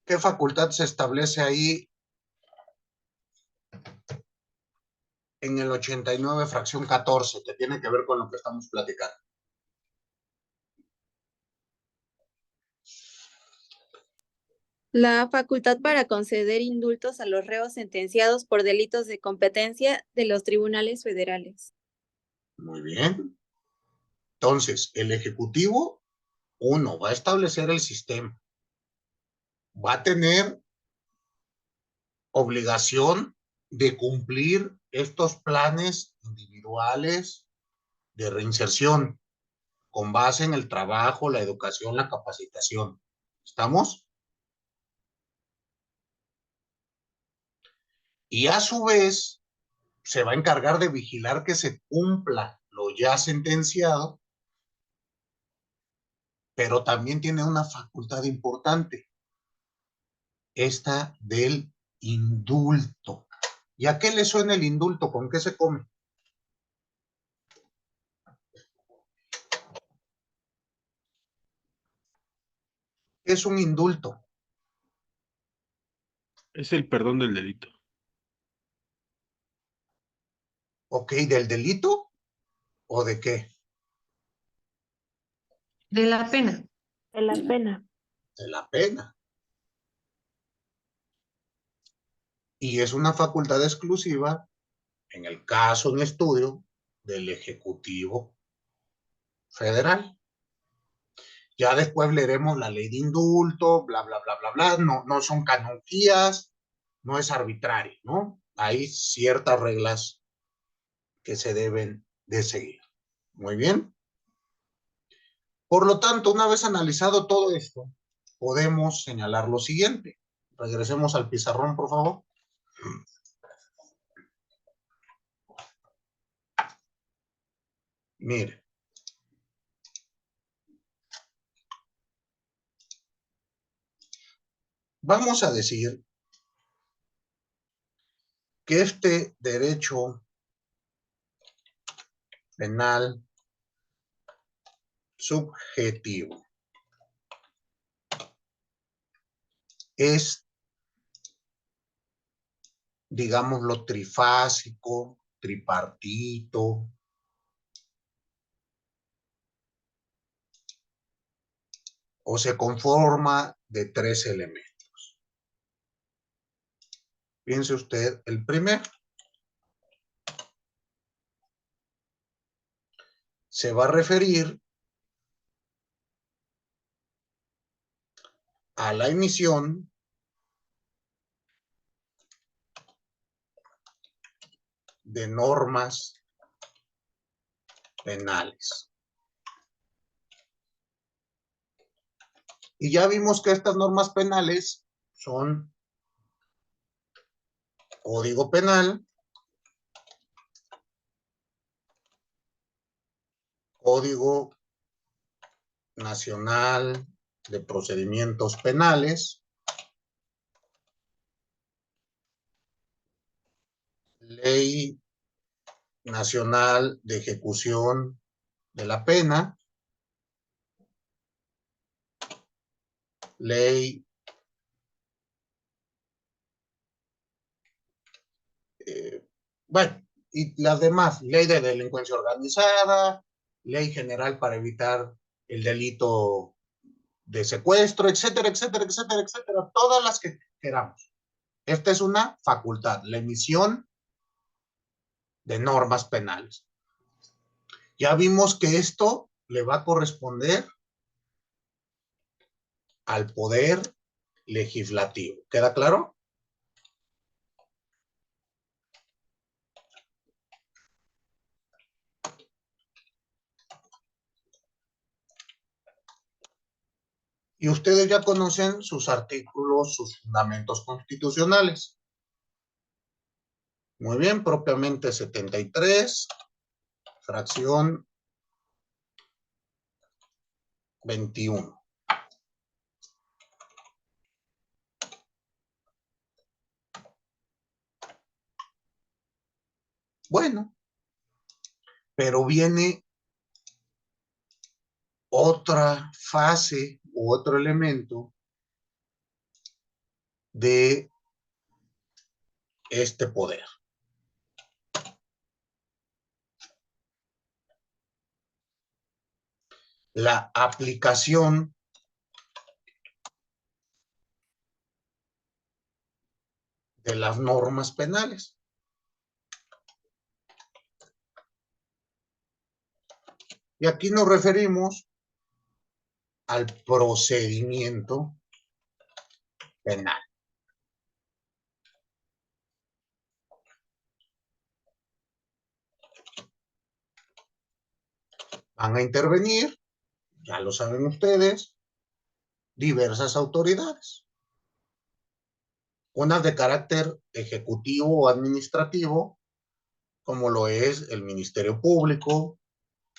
A: ¿Qué facultad se establece ahí en el 89, fracción 14, que tiene que ver con lo que estamos platicando?
H: La facultad para conceder indultos a los reos sentenciados por delitos de competencia de los tribunales federales.
A: Muy bien. Entonces, el Ejecutivo, uno, va a establecer el sistema. va a tener obligación de cumplir estos planes individuales de reinserción con base en el trabajo, la educación, la capacitación. ¿Estamos? Y a su vez, se va a encargar de vigilar que se cumpla lo ya sentenciado, pero también tiene una facultad importante, esta del indulto. ¿Y a qué le suena el indulto? ¿Con qué se come? ¿Qué es un indulto?
F: Es el perdón del delito.
A: ¿Ok? ¿Del delito o de qué?
G: De la pena.
D: De la pena.
A: De la pena. Y es una facultad exclusiva, en el caso en estudio, del Ejecutivo Federal. Ya después leeremos la ley de indulto, bla, bla, bla, bla, bla. No, no son canonjías, no es arbitrario, ¿no? Hay ciertas reglas que se deben de seguir. Muy bien. Por lo tanto, una vez analizado todo esto, podemos señalar lo siguiente. Regresemos al pizarrón, por favor. Mire. Vamos a decir que este derecho penal subjetivo es, digámoslo, trifásico, tripartito, o se conforma de 3 elementos. Piense usted el primero. Se va a referir a la emisión de normas penales. Y ya vimos que estas normas penales son Código Penal, Código Nacional de Procedimientos Penales, Ley Nacional de Ejecución de la Pena, Ley bueno, y las demás, Ley de Delincuencia Organizada, Ley General para evitar el delito de secuestro, etcétera, etcétera, etcétera, etcétera, todas las que queramos. Esta es una facultad, la emisión de normas penales. Ya vimos que esto le va a corresponder al Poder Legislativo. ¿Queda claro? Y ustedes ya conocen sus artículos, sus fundamentos constitucionales. Muy bien, propiamente 73, fracción 21. Bueno, pero viene otra fase u otro elemento de este poder. La aplicación de las normas penales. Y aquí nos referimos al procedimiento penal. Van a intervenir, ya lo saben ustedes, diversas autoridades. Unas de carácter ejecutivo o administrativo, como lo es el Ministerio Público,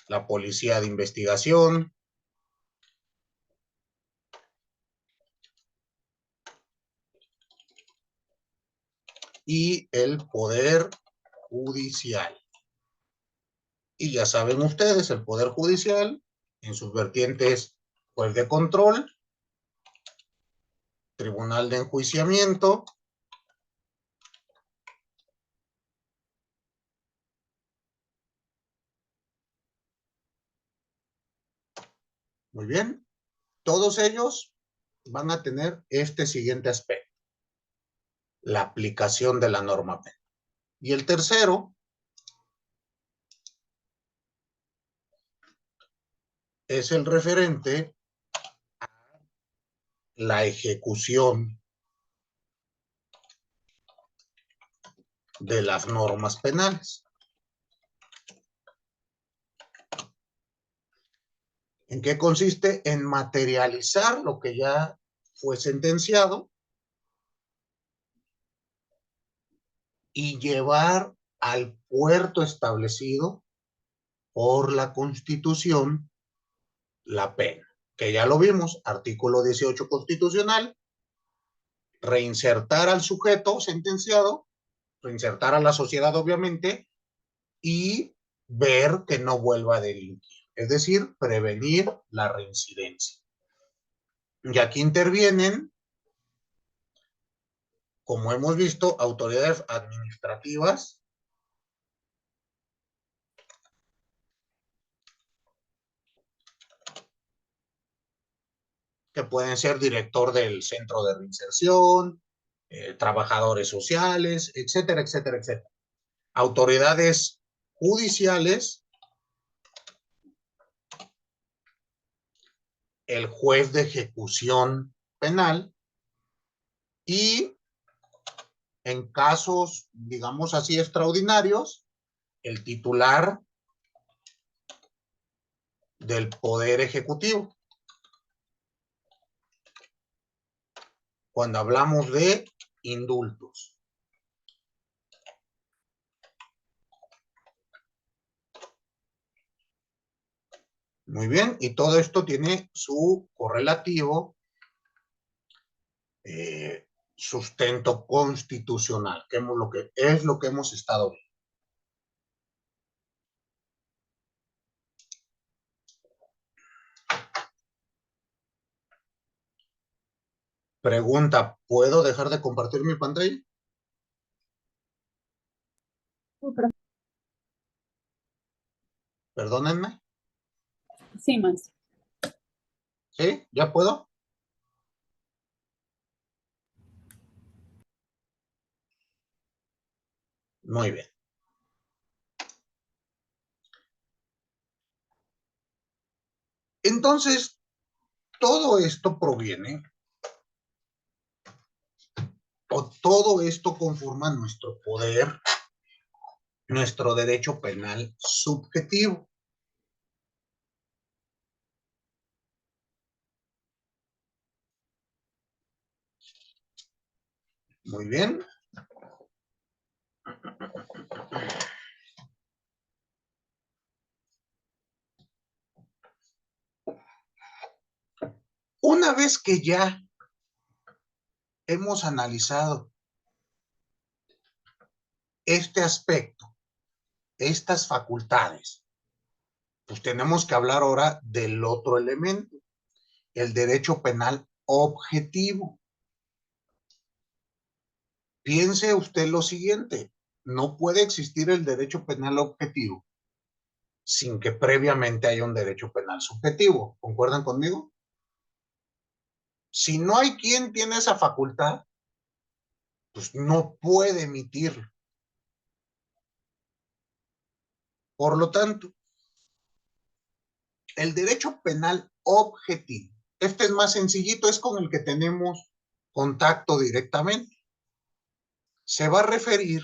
A: la Policía de Investigación, y el Poder Judicial. Y ya saben ustedes, el Poder Judicial, en sus vertientes, juez de control, tribunal de enjuiciamiento, muy bien, todos ellos van a tener este siguiente aspecto: la aplicación de la norma penal. Y el tercero es el referente a la ejecución de las normas penales. ¿En qué consiste? En materializar lo que ya fue sentenciado y llevar al puerto establecido por la Constitución la pena, que ya lo vimos, artículo 18 constitucional, reinsertar al sujeto sentenciado, reinsertar a la sociedad obviamente, y ver que no vuelva a delinquir, es decir, prevenir la reincidencia. Y aquí intervienen, como hemos visto, autoridades administrativas, que pueden ser director del centro de reinserción, trabajadores sociales, etcétera, etcétera, etcétera. Autoridades judiciales, el juez de ejecución penal y, en casos, digamos así, extraordinarios, el titular del Poder Ejecutivo. Cuando hablamos de indultos. Muy bien, y todo esto tiene su correlativo sustento constitucional, que es lo que hemos estado viendo. Pregunta, ¿puedo dejar de compartir mi pantalla? Perdónenme.
B: Sí, maestro.
A: ¿Sí? ¿Ya puedo? Muy bien. Entonces, todo esto proviene, o todo esto conforma nuestro poder, nuestro derecho penal subjetivo. Muy bien. Una vez que ya hemos analizado este aspecto, estas facultades, pues tenemos que hablar ahora del otro elemento, el derecho penal objetivo. Piense usted lo siguiente, no puede existir el derecho penal objetivo sin que previamente haya un derecho penal subjetivo. ¿Concuerdan conmigo? Si no hay quien tiene esa facultad, pues no puede emitirlo. Por lo tanto, el derecho penal objetivo, este es más sencillito, es con el que tenemos contacto directamente. Se va a referir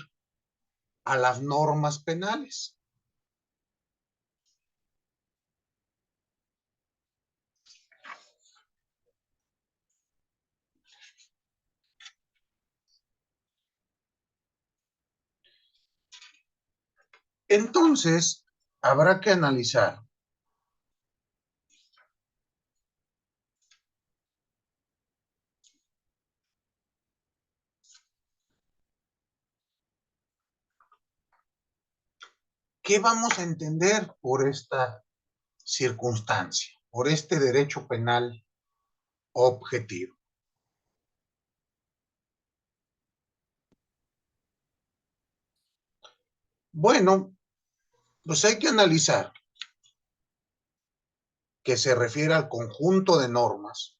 A: a las normas penales. Entonces, habrá que analizar qué vamos a entender por esta circunstancia, por este derecho penal objetivo. Bueno, pues hay que analizar que se refiere al conjunto de normas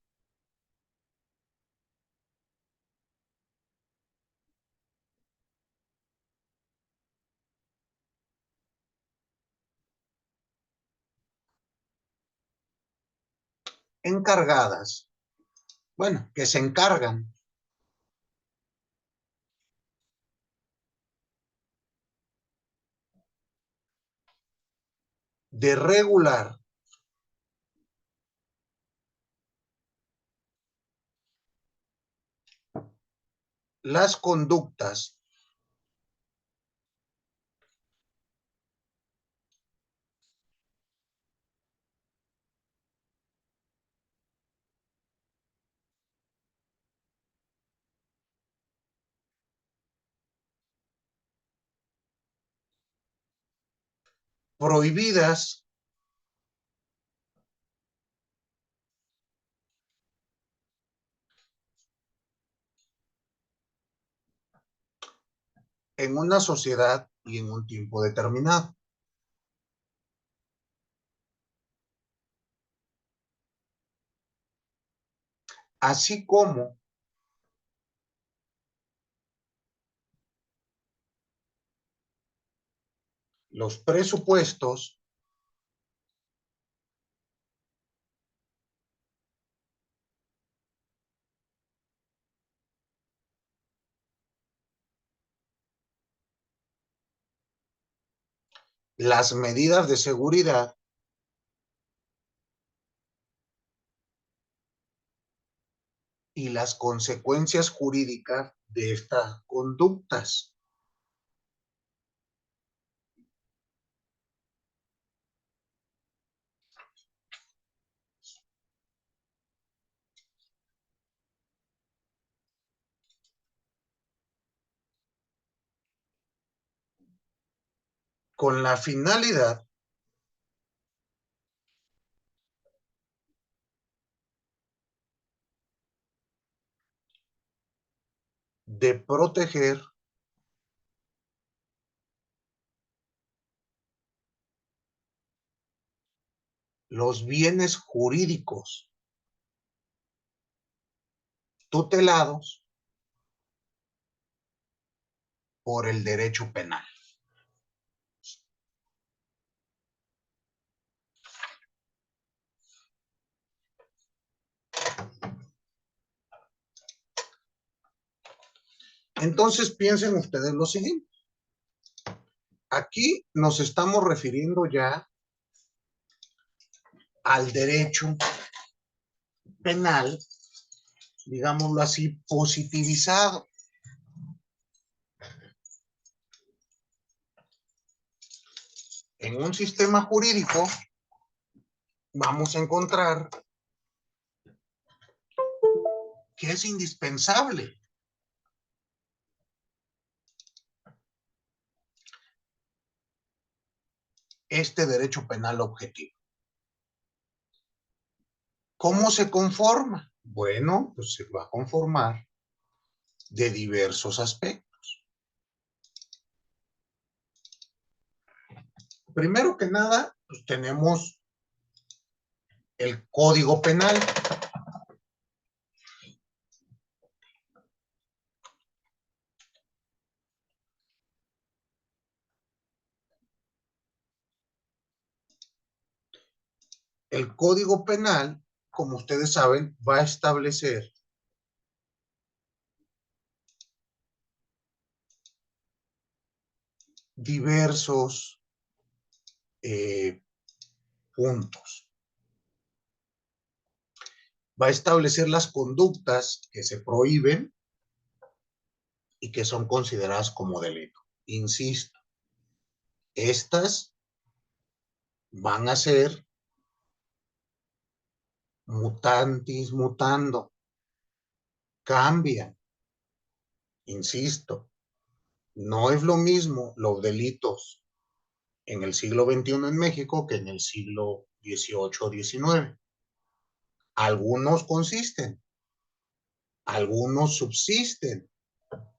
A: encargadas, bueno, que se encargan de regular las conductas prohibidas en una sociedad y en un tiempo determinado. Así como los presupuestos las medidas de seguridad y las consecuencias jurídicas de estas conductas. Con la finalidad de proteger los bienes jurídicos tutelados por el derecho penal. Entonces piensen ustedes lo siguiente. Aquí nos estamos refiriendo ya al derecho penal, digámoslo así, positivizado. En un sistema jurídico vamos a encontrar que es indispensable este derecho penal objetivo. ¿Cómo se conforma? Bueno, pues se va a conformar de diversos aspectos. Primero que nada, pues tenemos el Código Penal. El Código Penal, como ustedes saben, va a establecer diversos puntos. Va a establecer las conductas que se prohíben y que son consideradas como delito. Insisto, estas van a ser mutantis mutando, cambian. Insisto, no es lo mismo los delitos en el siglo XXI en México que en el siglo XVIII o XIX. Algunos consisten, algunos subsisten,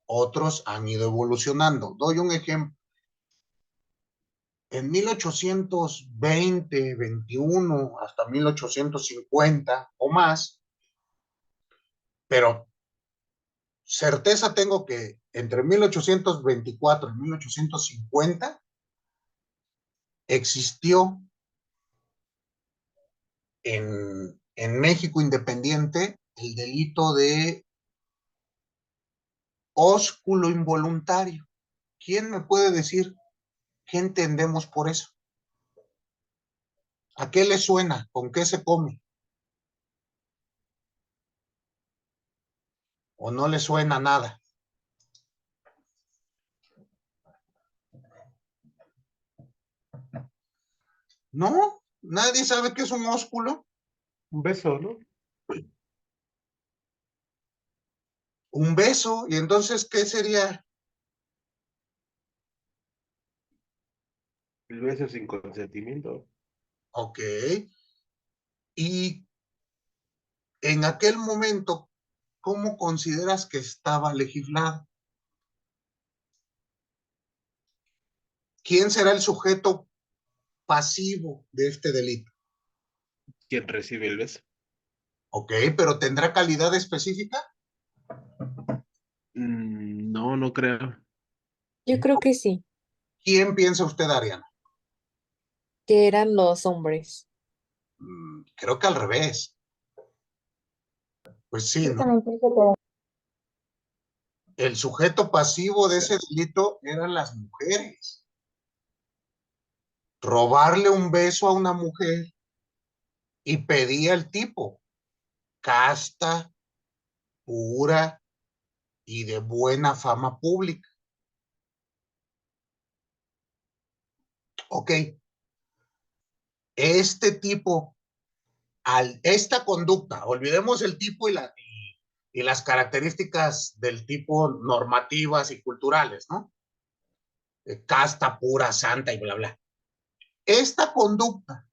A: otros han ido evolucionando. Doy un ejemplo. En 1820, 21, hasta 1850 o más, pero certeza tengo que entre 1824 y 1850 existió en México independiente el delito de ósculo involuntario. ¿Quién me puede decir qué entendemos por eso? ¿A qué le suena? ¿Con qué se come? ¿O no le suena nada? ¿No? ¿Nadie sabe qué es un ósculo?
F: Un beso, ¿no?
A: Un beso. ¿Y entonces qué sería?
F: El beso sin consentimiento.
A: Ok. Y en aquel momento, ¿cómo consideras que estaba legislado? ¿Quién será el sujeto pasivo de este delito?
F: ¿Quién recibe el beso?
A: Ok, pero ¿tendrá calidad específica?
F: No, no creo.
H: Yo creo que sí,
A: ¿Quién piensa usted, Ariana?
H: que eran los hombres.
A: Creo que al revés. Pues sí,
C: Yo
A: ¿no?
C: también pienso
A: El sujeto pasivo de ese delito eran las mujeres. Robarle un beso a una mujer y pedía el tipo, casta, pura y de buena fama pública. Ok, este tipo, esta conducta, olvidemos el tipo y las características del tipo normativas y culturales, ¿no? Casta, pura, santa y bla, bla. Esta conducta,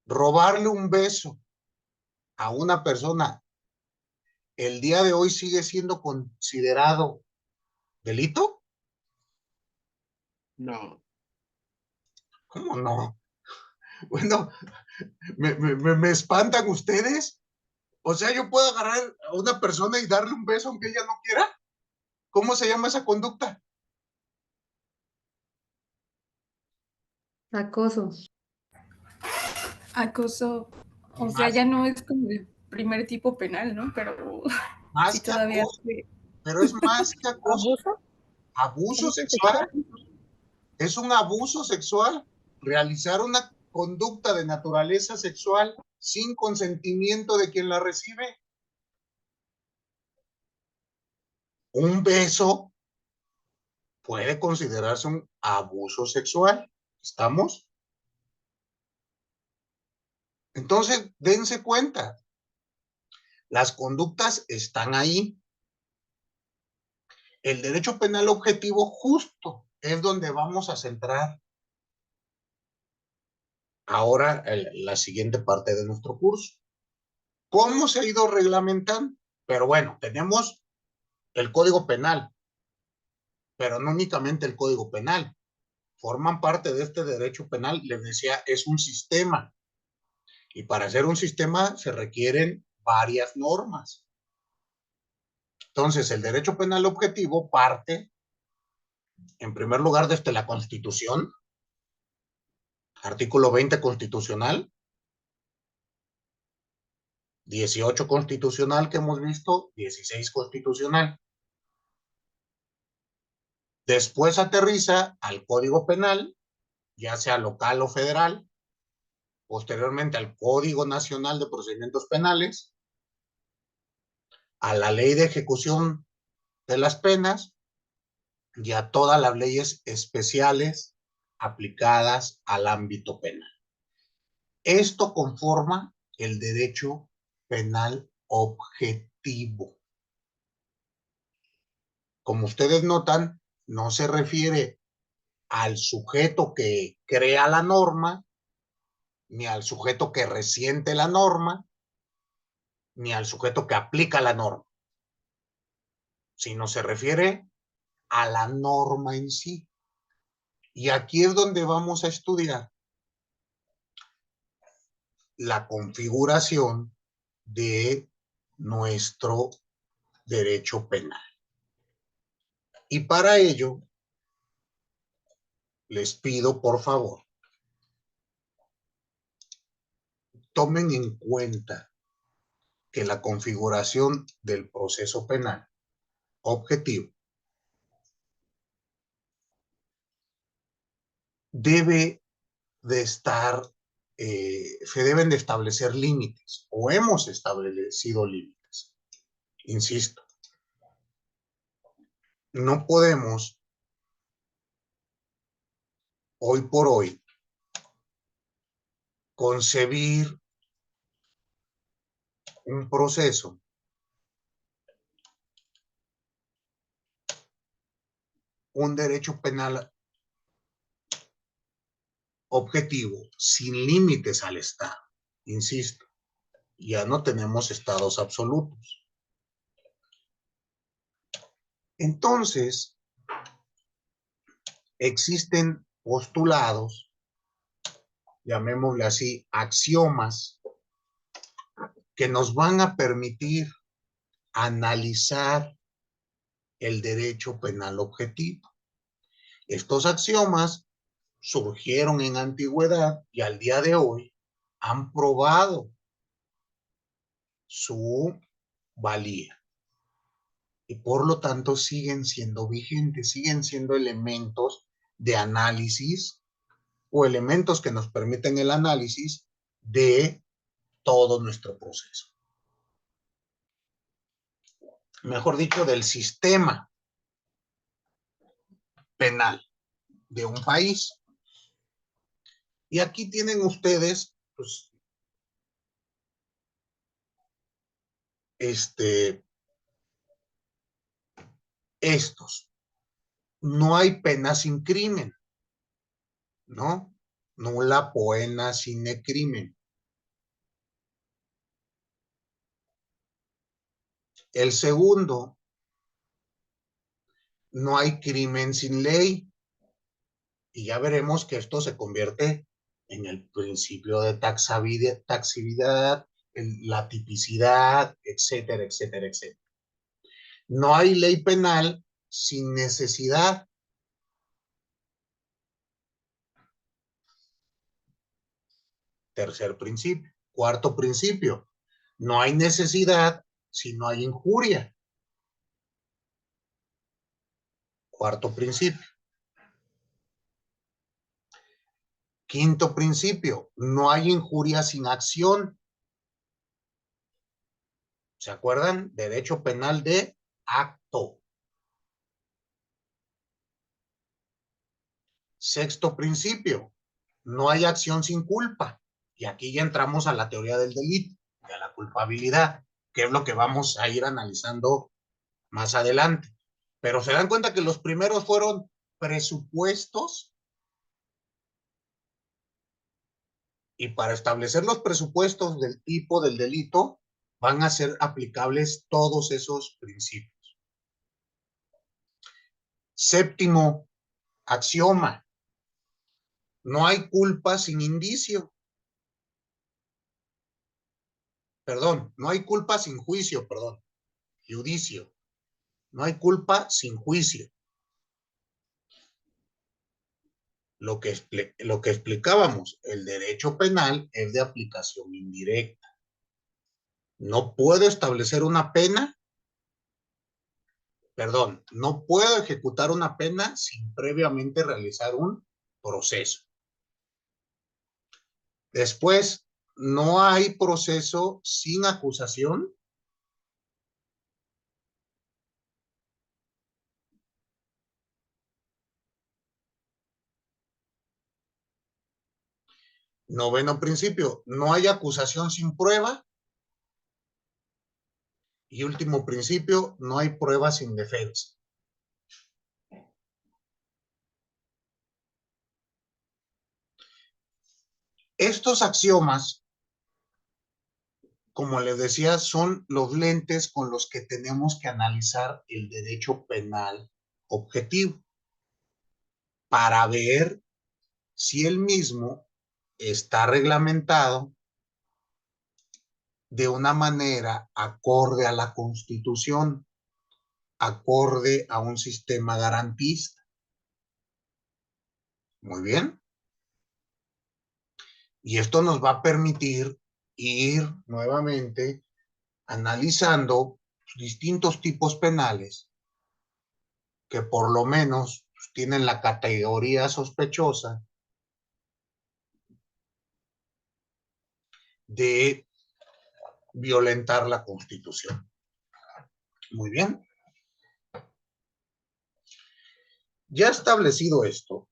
A: robarle un beso a una persona, el día de hoy sigue siendo considerado delito.
F: No.
A: ¿Cómo no? Bueno, me espantan ustedes. O sea, yo puedo agarrar a una persona y darle un beso aunque ella no quiera. ¿Cómo se llama esa conducta?
G: Acoso.
I: Acoso, o sea,
A: Más,
I: ya no es como el primer tipo penal, ¿no? Pero
A: más
I: sí
A: que
I: todavía
A: acoso, pero es más que acoso.
H: ¿Abuso?
A: Abuso
H: ¿Abuso
A: sexual.
H: sexual?
A: Es un abuso sexual. Realizar una conducta de naturaleza sexual sin consentimiento de quien la recibe. Un beso puede considerarse un abuso sexual. ¿Estamos? Entonces, dense cuenta, las conductas están ahí. El derecho penal objetivo justo es donde vamos a centrar ahora la siguiente parte de nuestro curso. ¿Cómo se ha ido reglamentando? Pero bueno, tenemos el Código Penal, pero no únicamente el Código Penal. Forman parte de este derecho penal, les decía, es un sistema. Y para hacer un sistema se requieren varias normas. Entonces, el derecho penal objetivo parte, en primer lugar, desde la Constitución, artículo 20 constitucional, 18 constitucional que hemos visto, 16 constitucional. Después aterriza al Código Penal, ya sea local o federal, posteriormente al Código Nacional de Procedimientos Penales, a la Ley de Ejecución de las Penas y a todas las leyes especiales aplicadas al ámbito penal. Esto conforma el derecho penal objetivo. Como ustedes notan, no se refiere al sujeto que crea la norma, ni al sujeto que resiente la norma, ni al sujeto que aplica la norma, sino se refiere a la norma en sí. Y aquí es donde vamos a estudiar la configuración de nuestro derecho penal. Y para ello, les pido, por favor, tomen en cuenta que la configuración del proceso penal objetivo debe de estar, se deben de establecer límites, o hemos establecido límites. Insisto, no podemos, hoy por hoy, concebir un proceso un derecho penal objetivo sin límites al Estado. Insisto, ya no tenemos estados absolutos. Entonces, existen postulados, llamémosle así, axiomas, que nos van a permitir analizar el derecho penal objetivo. Estos axiomas surgieron en antigüedad y al día de hoy han probado su valía y por lo tanto siguen siendo vigentes, siguen siendo elementos de análisis o elementos que nos permiten el análisis de todo nuestro proceso. Mejor dicho, del sistema penal de un país. Y aquí tienen ustedes, pues, estos. No hay pena sin crimen, ¿no? Nulla poena sine crimen. El segundo, no hay crimen sin ley. Y ya veremos que esto se convierte en el principio de taxabilidad, la tipicidad, etcétera, etcétera, etcétera. No hay ley penal sin necesidad. Tercer principio. Cuarto principio. No hay necesidad si no hay injuria. Cuarto principio. Quinto principio. No hay injuria sin acción. ¿Se acuerdan? Derecho penal de acto. Sexto principio. No hay acción sin culpa. Y aquí ya entramos a la teoría del delito, de la culpabilidad, que es lo que vamos a ir analizando más adelante. Pero se dan cuenta que los primeros fueron presupuestos, y para establecer los presupuestos del tipo del delito van a ser aplicables todos esos principios. Séptimo axioma. No hay culpa sin indicio. Perdón, no hay culpa sin juicio, perdón. Judicio. No hay culpa sin juicio. Lo que explicábamos, el derecho penal es de aplicación indirecta. No puedo establecer una pena Perdón, no puedo ejecutar una pena sin previamente realizar un proceso. Después, no hay proceso sin acusación. Noveno principio, no hay acusación sin prueba. Y último principio, no hay prueba sin defensa. Estos axiomas, como les decía, son los lentes con los que tenemos que analizar el derecho penal objetivo para ver si el mismo está reglamentado de una manera acorde a la Constitución, acorde a un sistema garantista. Muy bien. Y esto nos va a permitir ir nuevamente analizando distintos tipos penales que por lo menos tienen la categoría sospechosa de violentar la Constitución. Muy bien. Ya establecido esto,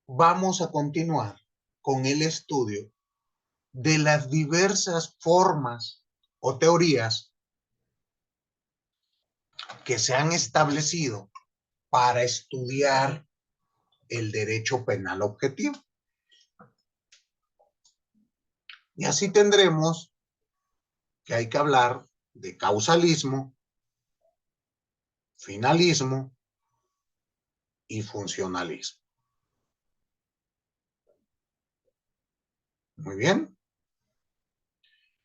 A: vamos a continuar con el estudio de las diversas formas o teorías que se han establecido para estudiar el derecho penal objetivo. Y así tendremos que hay que hablar de causalismo, finalismo y funcionalismo. Muy bien.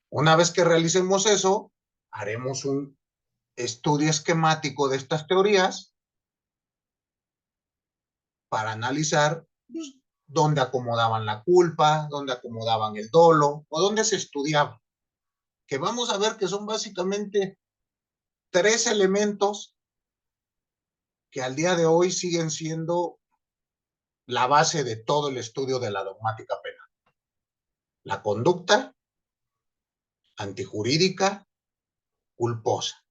A: Una vez que realicemos eso, haremos un estudio esquemático de estas teorías para analizar pues, dónde acomodaban la culpa, dónde acomodaban el dolo o dónde se estudiaba. Que vamos a ver que son básicamente 3 elementos que al día de hoy siguen siendo la base de todo el estudio de la dogmática penal. La conducta antijurídica culposa.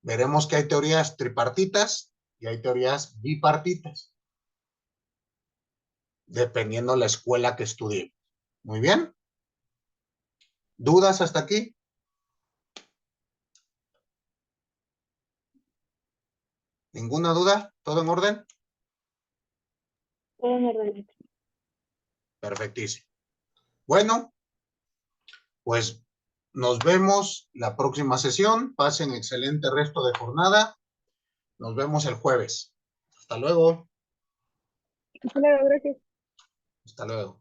A: Veremos que hay teorías tripartitas y hay teorías bipartitas, dependiendo la escuela que estudiemos. Muy bien. ¿Dudas hasta aquí? ¿Ninguna duda? ¿Todo en orden?
D: Todo en orden.
A: Perfectísimo. Bueno, pues nos vemos la próxima sesión. Pasen excelente resto de jornada. Nos vemos el jueves. Hasta luego.
G: Claro, gracias.
A: Hasta luego.